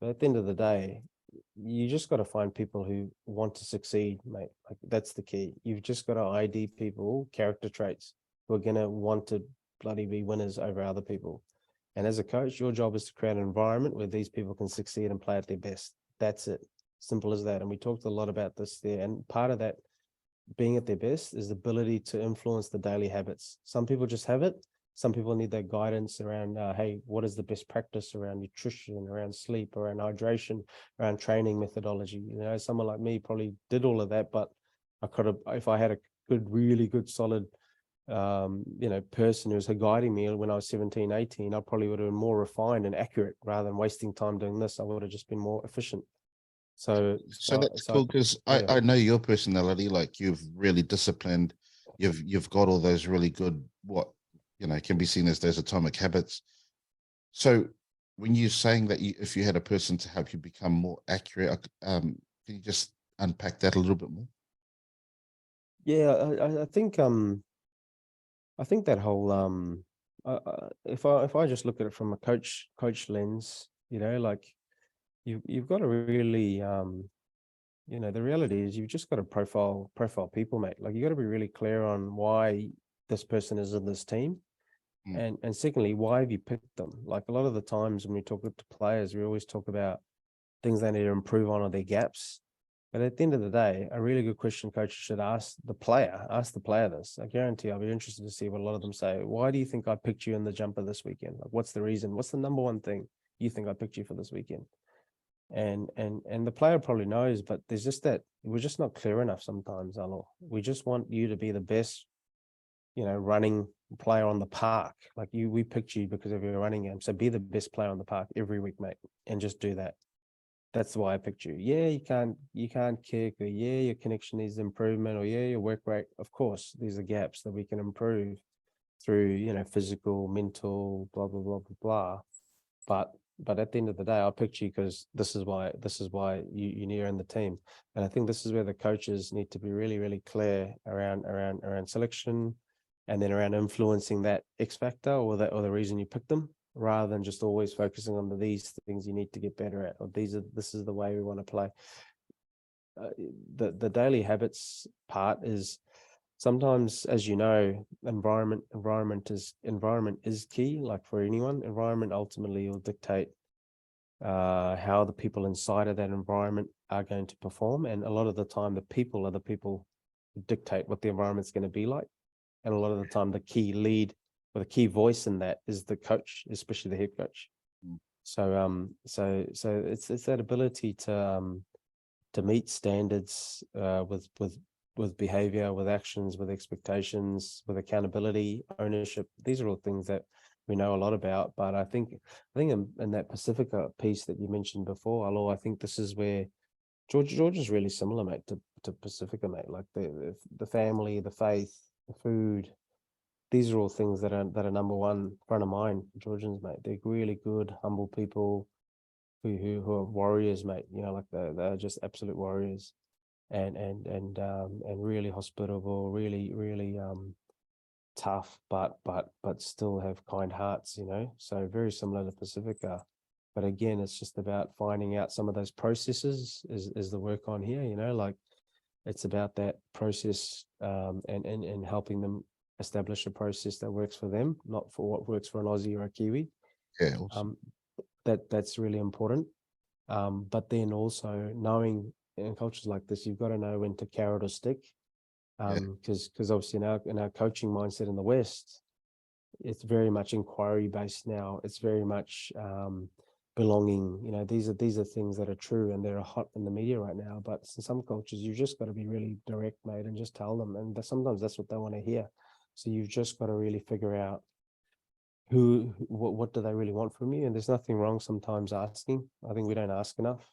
But at the end of the day, you just got to find people who want to succeed, mate. Like that's the key. You've just got to ID people, character traits, who are going to want to bloody be winners over other people. And as a coach, your job is to create an environment where these people can succeed and play at their best. That's it. Simple as that. And we talked a lot about this there. And part of that being at their best is the ability to influence the daily habits. Some people just have it. Some people need that guidance around, hey, what is the best practice around nutrition, around sleep, around hydration, around training methodology? Someone like me probably did all of that, but I could have, if I had a really good, solid, person who was guiding me when I was 17, 18, I probably would have been more refined and accurate rather than wasting time doing this. I would have just been more efficient. So that's cool, because I know your personality, like you've really disciplined, you've got all those really good, what can be seen as those atomic habits. So when you're saying that if you had a person to help you become more accurate, can you just unpack that a little bit more? Yeah, I think that whole if I just look at it from a coach lens, like you've got to really the reality is you've just got to profile people, mate. Like you got to be really clear on why this person is in this team. And secondly, why have you picked them? Like a lot of the times when we talk to players, we always talk about things they need to improve on or their gaps. But at the end of the day, a really good question coaches should ask the player this. I guarantee I'll be interested to see what a lot of them say. Why do you think I picked you in the jumper this weekend? Like, what's the reason? What's the number one thing you think I picked you for this weekend? And the player probably knows, but there's just that we're just not clear enough sometimes, Alo. We just want you to be the best, running player on the park. Like we picked you because of your running game. So be the best player on the park every week, mate, and just do that. That's why I picked you. Yeah, you can't kick, or yeah, your connection needs improvement, or yeah, your work rate. Of course, these are gaps that we can improve through, physical, mental, blah, blah, blah, blah, blah. But at the end of the day, I picked you because this is why you need in the team. And I think this is where the coaches need to be really, really clear around selection, and then around influencing that X factor or the reason you picked them, rather than just always focusing on these things you need to get better at, or this is the way we want to play. The daily habits part is sometimes, as you know, environment is key. Like for anyone, environment ultimately will dictate how the people inside of that environment are going to perform. And a lot of the time, the people are the people who dictate what the environment's going to be like. And a lot of the time, the key lead or the key voice in that is the coach, especially the head coach. So it's that ability to meet standards with behavior, with actions, with expectations, with accountability, ownership. These are all things that we know a lot about. But I think in that Pacifica piece that you mentioned before, Alo, I think this is where Georgia's really similar, mate, to Pacifica, mate. Like the family, the faith, the food. These are all things that are number one front of mind for Georgians, mate. They're really good, humble people who are warriors, mate. Like they're just absolute warriors, and really hospitable, really tough, but still have kind hearts. So very similar to Pacifica. But again, it's just about finding out some of those processes is the work on here. Like it's about that process and helping them establish a process that works for them, not for what works for an Aussie or a Kiwi. Yeah, awesome. That's really important. But then also knowing in cultures like this, you've got to know when to carrot or stick. Because obviously in our coaching mindset in the West, it's very much inquiry based now. It's very much belonging. These are things that are true and they're hot in the media right now. But in some cultures, you've just got to be really direct, mate, and just tell them. And sometimes that's what they want to hear. So you've just got to really figure out what do they really want from you. And there's nothing wrong sometimes asking. I think we don't ask enough.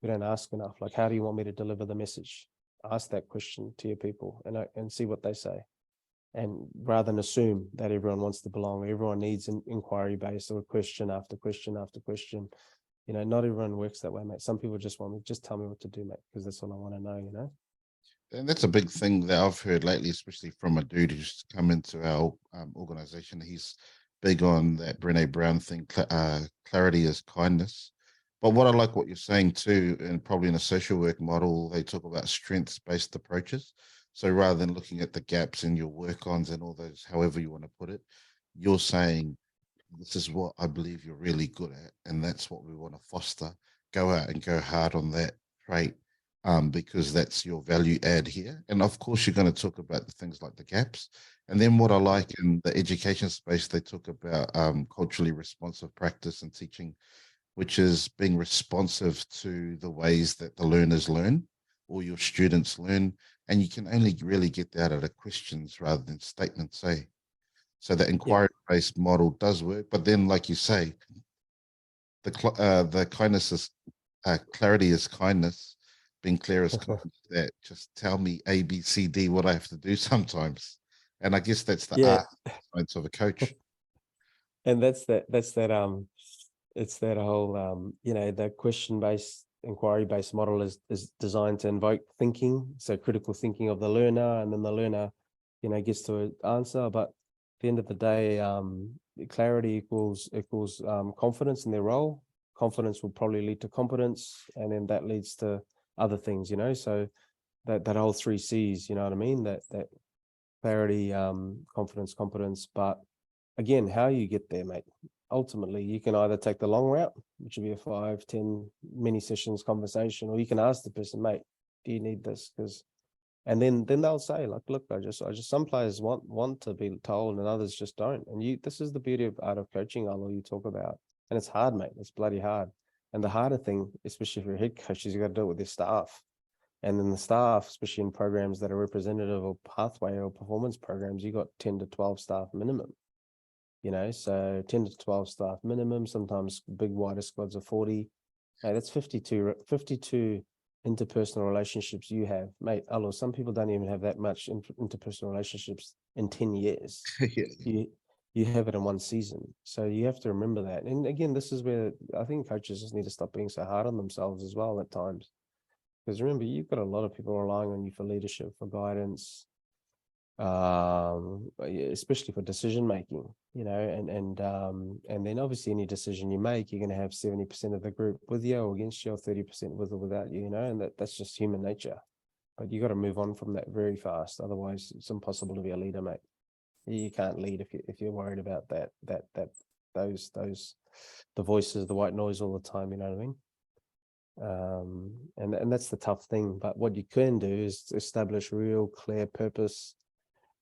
Like, how do you want me to deliver the message? Ask that question to your people and see what they say. And rather than assume that everyone wants to belong, everyone needs an inquiry based or question after question after question. Not everyone works that way, mate. Some people just want me, just tell me what to do, mate, because that's all I want to know, And that's a big thing that I've heard lately, especially from a dude who's come into our organization. He's big on that Brené Brown thing, clarity is kindness. But what I like what you're saying too, and probably in a social work model, they talk about strengths-based approaches. So rather than looking at the gaps in your work-ons and all those, however you want to put it, you're saying, this is what I believe you're really good at, and that's what we want to foster. Go out and go hard on that trait, because that's your value add here. And of course, you're going to talk about the things like the gaps, And then what I like in the education space, they talk about culturally responsive practice and teaching, which is being responsive to the ways that the learners learn or your students learn. And you can only really get that out of questions rather than statements, eh? So the Yeah. inquiry-based model does work. But then, like you say, the kindness is clarity is kindness. Being clear is kindness. That just tell me A, B, C, D what I have to do sometimes. And I guess that's the Yeah. art science of a coach. And it's that whole the question based, inquiry based model is designed to invoke thinking, so critical thinking of the learner, and then the learner gets to an answer. But at the end of the day, clarity equals confidence in their role. Confidence will probably lead to competence, and then that leads to other things, so that whole 3 C's, you know what I mean, that clarity, confidence, competence. But again, how you get there, mate, ultimately you can either take the long route, which would be a 5-10 mini sessions conversation, or you can ask the person, mate, do you need this? And then they'll say, like, look, I just some players want to be told and others just don't. And this is the beauty of art of coaching, Alo, you talk about. And it's hard, mate. It's bloody hard. And the harder thing, especially if you're a head coach, is you got to do it with your staff. And then the staff, especially in programs that are representative or pathway or performance programs, you got 10 to 12 staff minimum. So 10 to 12 staff minimum, sometimes big wider squads of 40. Hey, that's 52 interpersonal relationships you have, mate. Alo, some people don't even have that much interpersonal relationships in 10 years. Yeah. You have it in one season. So you have to remember that. And again, this is where I think coaches just need to stop being so hard on themselves as well at times. Because remember, you've got a lot of people relying on you for leadership, for guidance, especially for decision making, and then obviously any decision you make, you're going to have 70% of the group with you or against you, or 30% with or without you, and that's just human nature. But you got to move on from that very fast, otherwise it's impossible to be a leader, mate. You can't lead if you're worried about those the voices, the white noise all the time, you know what I mean? And that's the tough thing. But what you can do is establish real clear purpose,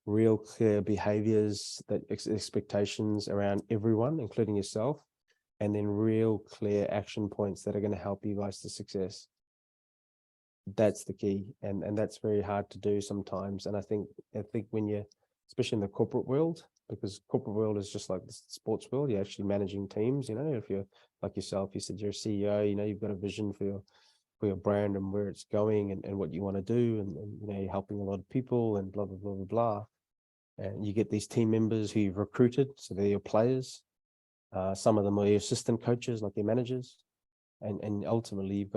real clear behaviors, that expectations around everyone, including yourself, and then real clear action points that are going to help you guys to success. That's the key. And that's very hard to do sometimes. And I think when you're, especially in the corporate world, because corporate world is just like the sports world, you're actually managing teams. If you're like yourself, you said you're a CEO, you've got a vision for your brand and where it's going and what you want to do, and you're helping a lot of people and blah blah blah blah blah. And you get these team members who you've recruited, so they're your players. Some of them are your assistant coaches, like your managers. And ultimately, you've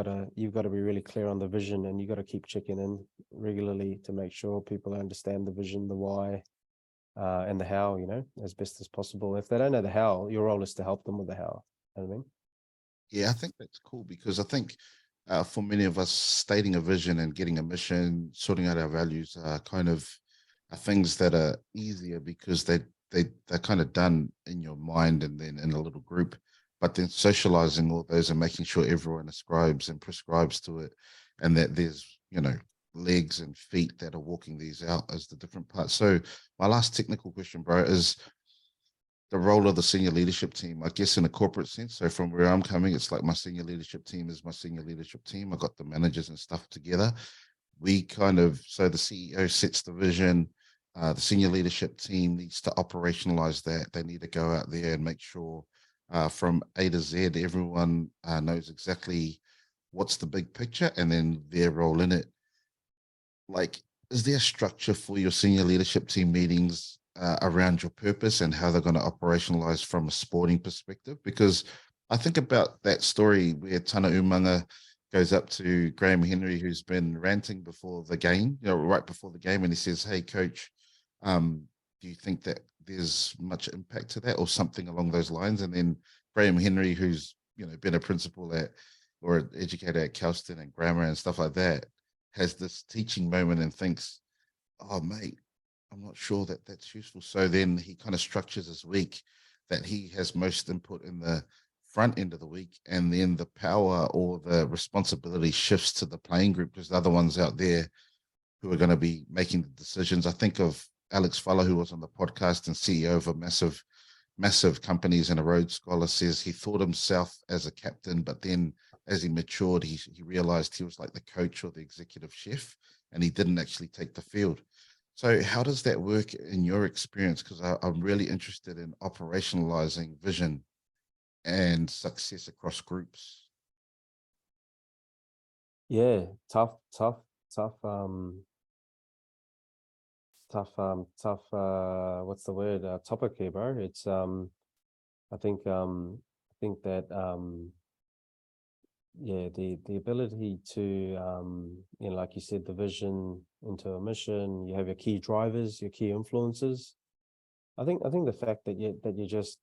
got to be really clear on the vision, and you've got to keep checking in regularly to make sure people understand the vision, the why, and the how, as best as possible. If they don't know the how, your role is to help them with the how. You know what I mean? Yeah, I think that's cool because I think for many of us, stating a vision and getting a mission, sorting out our values are kind of things that are easier because they're kind of done in your mind and then in a little group. But then socializing all those and making sure everyone ascribes and prescribes to it, and that there's legs and feet that are walking these out as the different parts. So my last technical question, bro, is the role of the senior leadership team, I guess, in a corporate sense. So from where I'm coming, it's like my senior leadership team is my senior leadership team. I got the managers and stuff together. So the CEO sets the vision. The senior leadership team needs to operationalize that. They need to go out there and make sure from A to Z, everyone knows exactly what's the big picture and then their role in it. Like, is there a structure for your senior leadership team meetings around your purpose and how they're going to operationalize from a sporting perspective? Because I think about that story where Tana Umanga goes up to Graham Henry, who's been ranting before the game, right before the game, and he says, "Hey, coach, do you think that there's much impact to that or something along those lines?" And then Graham Henry, who's been a principal or an educator at Kelston and grammar and stuff like that, has this teaching moment and thinks, "Oh, mate, I'm not sure that that's useful." So then he kind of structures his week that he has most input in the front end of the week, and then the power or the responsibility shifts to the playing group because the other ones out there who are going to be making the decisions. I think of Alex Falla, who was on the podcast and CEO of a massive companies and a Rhodes Scholar, says he thought himself as a captain, but then as he matured, he realized he was like the coach or the executive chef, and he didn't actually take the field. So how does that work in your experience? Because I'm really interested in operationalizing vision and success across groups. Yeah, tough, what's the word? Topic here, bro. It's I think that yeah, the ability to like you said, the vision into a mission, you have your key drivers, your key influences. I think the fact that you just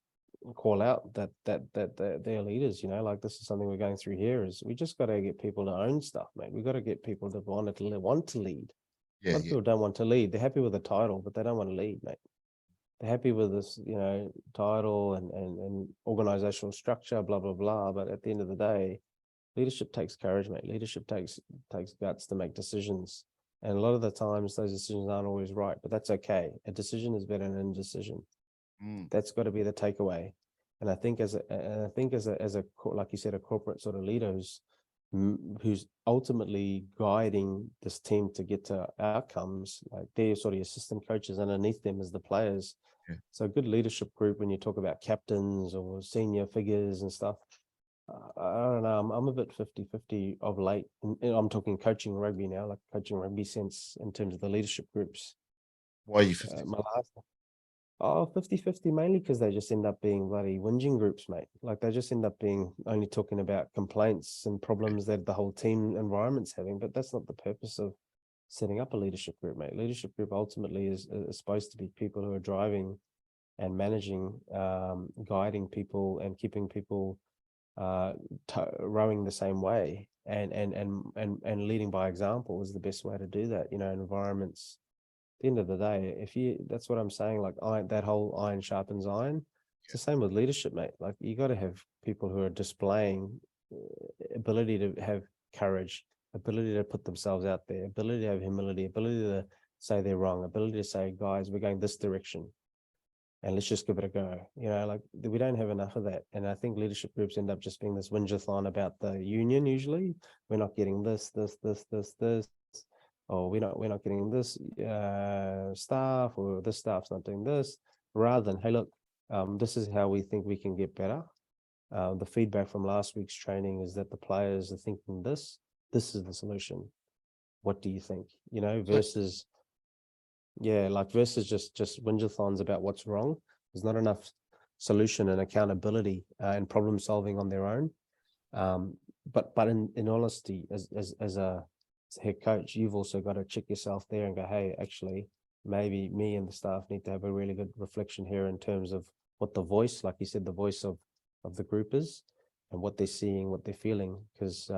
call out that they're leaders, like this is something we're going through here, is we just got to get people to own stuff, mate. We got to get people to want to lead. A Yeah, lot of yeah, people don't want to lead. They're happy with the title, but they don't want to lead, mate. They're happy with this, title and organizational structure, blah, blah, blah. But at the end of the day, leadership takes courage, mate. Leadership takes guts to make decisions. And a lot of the times those decisions aren't always right, but that's okay. A decision is better than an indecision. That's got to be the takeaway. And I think as a like you said, a corporate sort of leader who's ultimately guiding this team to get to outcomes, like they're sort of assistant coaches, underneath them as the players. yeah. So a good leadership group, when you talk about captains or senior figures and stuff, I don't know, I'm a bit 50-50 of late. And I'm talking coaching rugby now, like coaching rugby sense in terms of the leadership groups. Why are you 50? My last 50-50 mainly because they just end up being bloody whinging groups, mate. Like they just end up being only talking about complaints and problems that the whole team environment's having, but that's not the purpose of setting up a leadership group, mate. Leadership group ultimately is supposed to be people who are driving and managing, guiding people and keeping people rowing the same way, and leading by example is the best way to do that. Environments, the end of the day, that's what I'm saying, like that whole iron sharpens iron. It's the same with leadership, mate. Like you got to have people who are displaying ability to have courage, ability to put themselves out there, ability to have humility, ability to say they're wrong, ability to say, guys, we're going this direction and let's just give it a go. Like we don't have enough of that. And I think leadership groups end up just being this whinge-a-thon about the union. Usually we're not getting this, or we're not getting this staff, or this staff's not doing this, rather than, hey, look, this is how we think we can get better. The feedback from last week's training is that the players are thinking this is the solution. What do you think? Versus just whinge-a-thons about what's wrong. There's not enough solution and accountability and problem solving on their own. But in honesty, as a head coach, you've also got to check yourself there and go, hey, actually, maybe me and the staff need to have a really good reflection here in terms of what the voice, like you said, the voice of the group is, and what they're seeing, what they're feeling. Because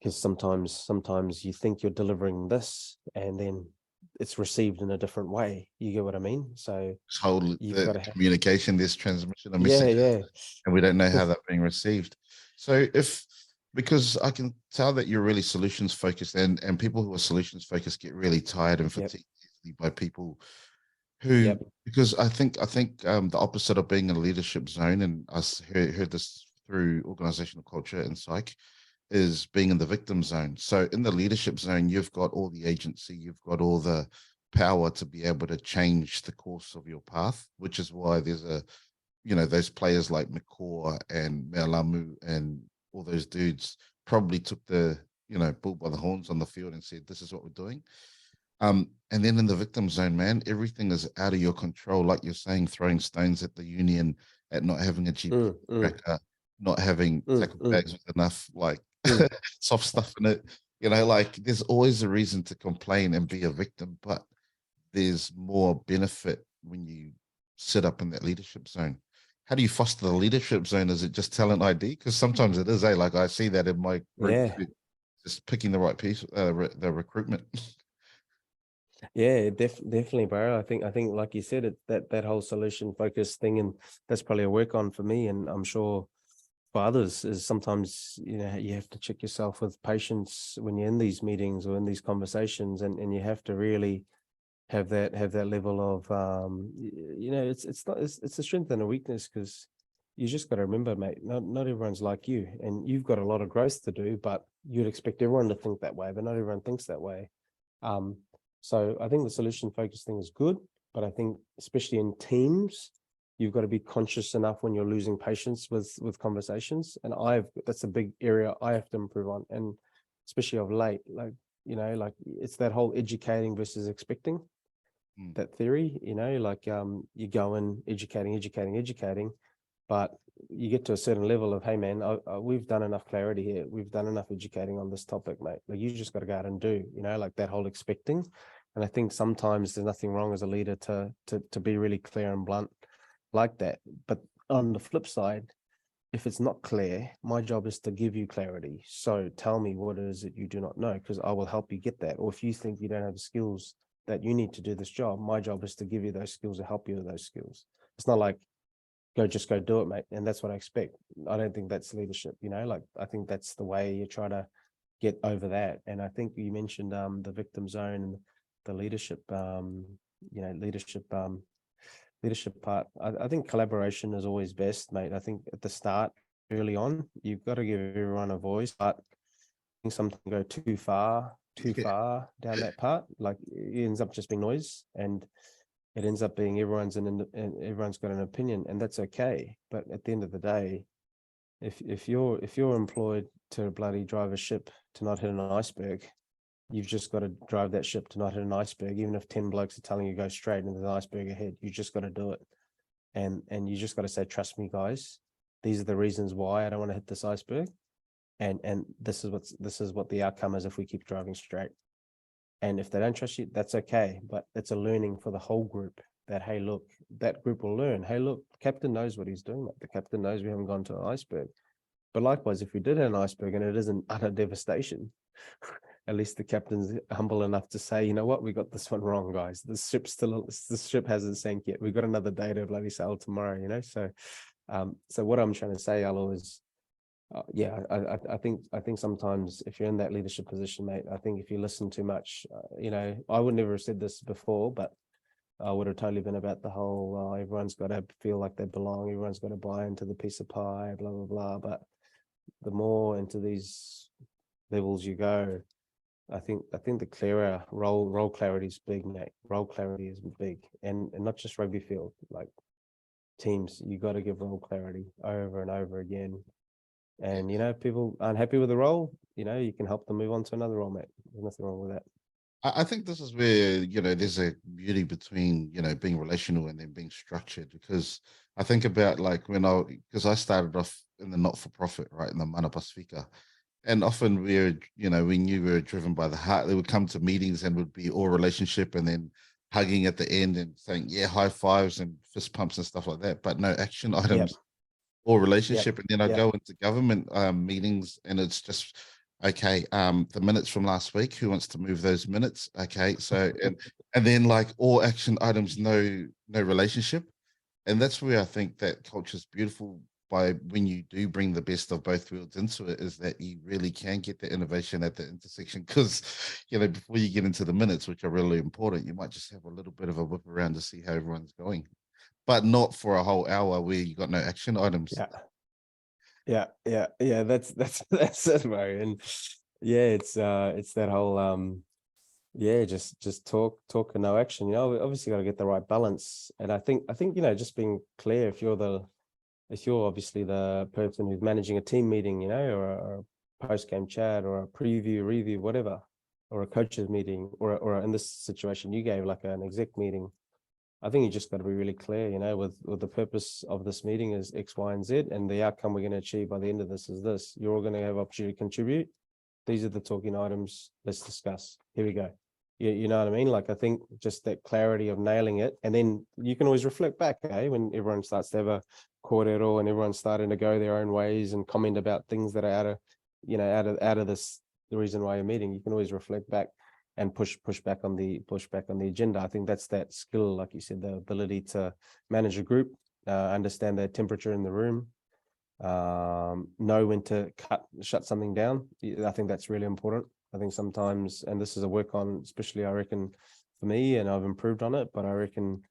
sometimes you think you're delivering this and then it's received in a different way. You get what I mean? So This whole you've got to have, communication, this transmission of yeah, messages, yeah. and we don't know how they're being received. So because I can tell that you're really solutions focused, and people who are solutions focused get really tired and Yep. fatigued easily by people who, Yep. because I think the opposite of being in a leadership zone, and I heard this through organizational culture and psych, is being in the victim zone. So in the leadership zone, you've got all the agency, you've got all the power to be able to change the course of your path, which is why there's those players like McCaw and Mealamu and all those dudes probably took the, bull by the horns on the field and said, this is what we're doing. And then in the victim zone, man, everything is out of your control. Like you're saying, throwing stones at the union, at not having a GP tracker, not having tackle bags with enough soft stuff in it. Like there's always a reason to complain and be a victim, but there's more benefit when you sit up in that leadership zone. How do you foster the leadership zone? Is it just talent ID? Because sometimes it is, like I see that in my group, Yeah. just picking the right piece, the recruitment. Yeah, definitely, bro. I think like you said, that whole solution focused thing, and that's probably a work on for me, and I'm sure for others, is sometimes you have to check yourself with patience when you're in these meetings or in these conversations, and you have to really have that level of it's a strength and a weakness, because you just got to remember, mate, not everyone's like you, and you've got a lot of growth to do, but you'd expect everyone to think that way, but not everyone thinks that way. So I think the solution focused thing is good, but I think especially in teams, you've got to be conscious enough when you're losing patience with conversations. And that's a big area I have to improve on. And especially of late, like it's that whole educating versus expecting, that theory, you go in educating, but you get to a certain level of, hey man, we've done enough clarity here. We've done enough educating on this topic, mate. Like, you just got to go out and do, like that whole expecting. And I think sometimes there's nothing wrong as a leader to be really clear and blunt like that. But on the flip side, if it's not clear, my job is to give you clarity. So tell me what it is that you do not know, because I will help you get that. Or if you think you don't have the skills that you need to do this job, my job is to give you those skills, to help you with those skills. It's not like, just go do it, mate. And that's what I expect. I don't think that's leadership, I think that's the way you try to get over that. And I think you mentioned the victim zone and the leadership, leadership part. I think collaboration is always best, mate. I think at the start, early on, you've got to give everyone a voice, but I think sometimes go too far down that part, like it ends up just being noise, and it ends up being everyone's got an opinion, and that's okay. But at the end of the day, if you're employed to bloody drive a ship to not hit an iceberg, you've just got to drive that ship to not hit an iceberg. Even if 10 blokes are telling you go straight into the iceberg ahead, you just got to do it. And you just got to say, trust me, guys, these are the reasons why I don't want to hit this iceberg. And this is what the outcome is if we keep driving straight. And if they don't trust you, that's okay. But it's a learning for the whole group that, hey, look, that group will learn. Hey, look, the captain knows what he's doing. The captain knows we haven't gone to an iceberg. But likewise, if we did hit an iceberg and it isn't utter devastation, at least the captain's humble enough to say, you know what, we got this one wrong, guys. The ship hasn't sank yet. We've got another day to bloody sail tomorrow, So what I'm trying to say, Alo, is I think sometimes if you're in that leadership position, mate, I think if you listen too much, I would never have said this before, but I would have totally been about the whole everyone's got to feel like they belong, everyone's got to buy into the piece of pie, blah blah blah. But the more into these levels you go, I think the clearer role clarity is big, mate. Role clarity is big, and not just rugby field, like teams, you got to give role clarity over and over again. And people aren't happy with the role, you can help them move on to another role, mate. There's nothing wrong with that. I think this is where, there's a beauty between, being relational and then being structured, because I think about like because I started off in the not-for-profit, right, in the Mana Pasifika. And often we knew we were driven by the heart. They would come to meetings and would be all relationship and then hugging at the end and saying, yeah, high fives and fist pumps and stuff like that, but no action items. Yep. Or relationship. Yep. And then I go into government meetings and it's just, okay, the minutes from last week, who wants to move those minutes? Okay, so and then like all action items, no relationship. And that's where I think that culture is beautiful, by when you do bring the best of both worlds into it, is that you really can get the innovation at the intersection. Because before you get into the minutes, which are really important, you might just have a little bit of a whip around to see how everyone's going, but not for a whole hour where you got no action items. Yeah. That's it, Murray. And it's that whole just talk and no action. We obviously got to get the right balance. And I think just being clear, if you're obviously the person who's managing a team meeting, or a post-game chat or a preview, review, whatever, or a coaches meeting, or in this situation you gave, like an exec meeting, I think you just got to be really clear, with the purpose of this meeting is X, Y, and Z, and the outcome we're going to achieve by the end of this is this. You're all going to have opportunity to contribute. These are the talking items. Let's discuss. Here we go. You know what I mean? Like, I think just that clarity of nailing it, and then you can always reflect back, when everyone starts to have a kōrero and everyone's starting to go their own ways and comment about things that are out of this, the reason why you're meeting. You can always reflect back and push back on the agenda. I think that's that skill, like you said, the ability to manage a group, understand the temperature in the room, know when to shut something down. I think that's really important. I think sometimes, and this is a work on, especially I reckon for me, and I've improved on it. But I reckon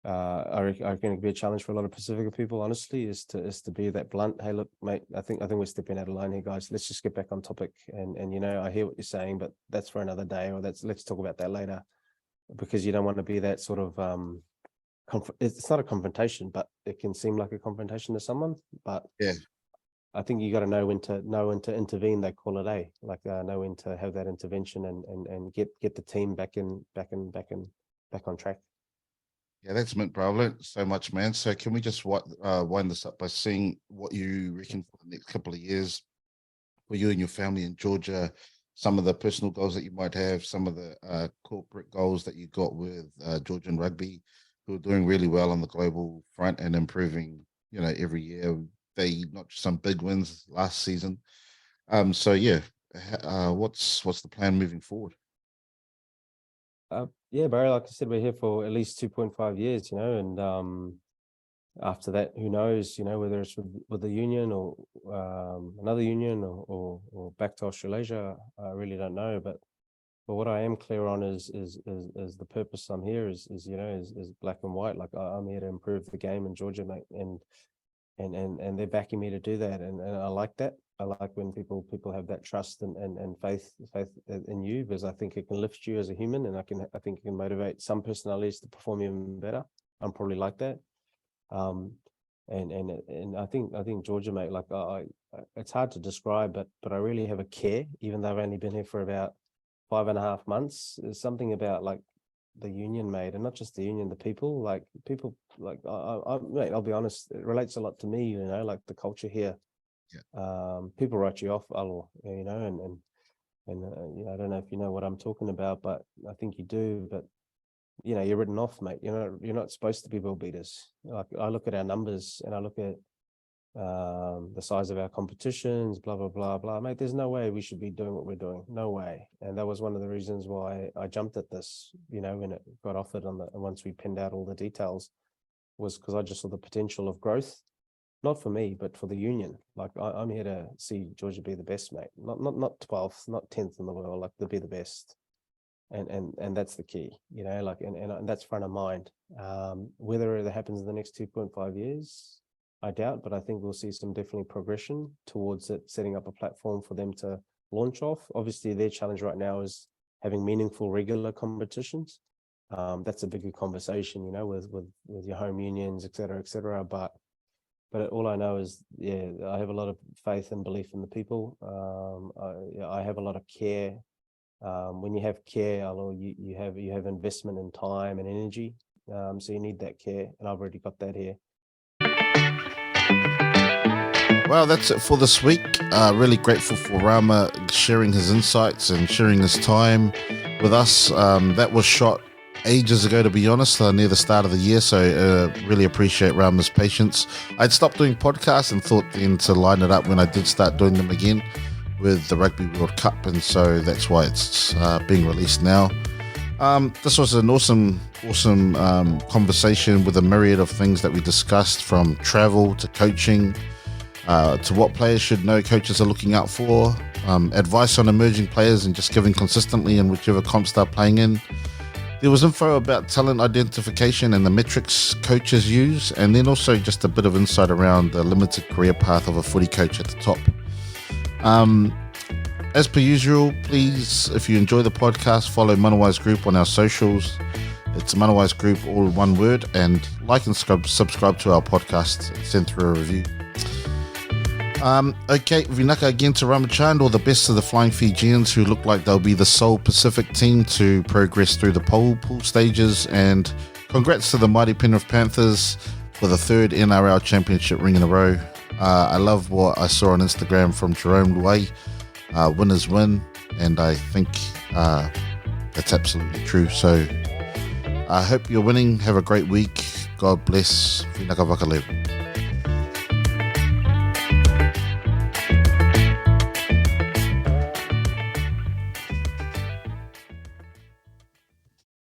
it could be a challenge for a lot of Pacifica people, honestly, is to be that blunt. Hey, look, mate, I think we're stepping out of line here, guys. Let's just get back on topic. And I hear what you're saying, but that's for another day, or let's talk about that later, because you don't want to be that sort of it's not a confrontation, but it can seem like a confrontation to someone. But Yeah. I think you got to know when to intervene. They call it know when to have that intervention and get the team back on track. Yeah, that's mint, bro. I've learned so much, man. So can we just wind this up by seeing what you reckon for the next couple of years for you and your family in Georgia, some of the personal goals that you might have, some of the corporate goals that you got with Georgian Rugby, who are doing really well on the global front and improving, every year. They notched some big wins last season. So yeah, what's the plan moving forward? Yeah, Barry, like I said, we're here for at least 2.5 years, and after that, who knows, whether it's with the union or another union or back to Australasia, I really don't know. But what I am clear on is the purpose I'm here is black and white. Like I'm here to improve the game in Georgia, mate, and they're backing me to do that, and I like that. I like when people have that trust and faith in you, because I think it can lift you as a human, and I think it can motivate some personalities to perform even better. I'm probably like that. And I think Georgia, mate, like it's hard to describe, but I really have a care, even though I've only been here for about 5.5 months. There's something about like the union, mate, and not just the union, the people, like mate, I'll be honest, it relates a lot to me, like the culture here. Yeah. People write you off, and I don't know if you know what I'm talking about, but I think you do. But you're written off, mate. You're not supposed to be world beaters. Like I look at our numbers and I look at the size of our competitions, blah blah blah blah, mate. There's no way we should be doing what we're doing. No way. And that was one of the reasons why I jumped at this. When it got offered once we pinned out all the details, was because I just saw the potential of growth. Not for me, but for the union. Like I'm here to see Georgia be the best, mate. Not 12th, not 10th in the world. Like to be the best, and that's the key. And that's front of mind. Whether it happens in the next 2.5 years, I doubt, but I think we'll see some definitely progression towards it, setting up a platform for them to launch off. Obviously, their challenge right now is having meaningful regular competitions. That's a bigger conversation, with your home unions, et cetera, But all I know is, I have a lot of faith and belief in the people. I have a lot of care. When you have care, you have investment in time and energy. So you need that care, and I've already got that here. Well, that's it for this week. Really grateful for Rama sharing his insights and sharing his time with us. That was shot ages ago, to be honest, near the start of the year, so really appreciate Rama's patience. I'd stopped doing podcasts and thought then to line it up when I did start doing them again with the Rugby World Cup, and so that's why it's being released now. This was an awesome conversation with a myriad of things that we discussed, from travel to coaching, to what players should know coaches are looking out for, advice on emerging players and just giving consistently in whichever comps they're playing in. There was info about talent identification and the metrics coaches use, and then also just a bit of insight around the limited career path of a footy coach at the top. As per usual, please, if you enjoy the podcast, follow Manawai's Group on our socials. It's Manawai's Group, all one word, and like and subscribe to our podcast and send through a review. Okay, Vinaka again to Ramachand, all the best to the Flying Fijians, who look like they'll be the sole Pacific team to progress through the pool stage, and congrats to the mighty Penrith Panthers for the 3rd NRL championship ring in a row. I love what I saw on Instagram from Jerome Luai. Winners win, and I think that's absolutely true. So I hope you're winning. Have a great week. God bless. Vinaka Vakalevu.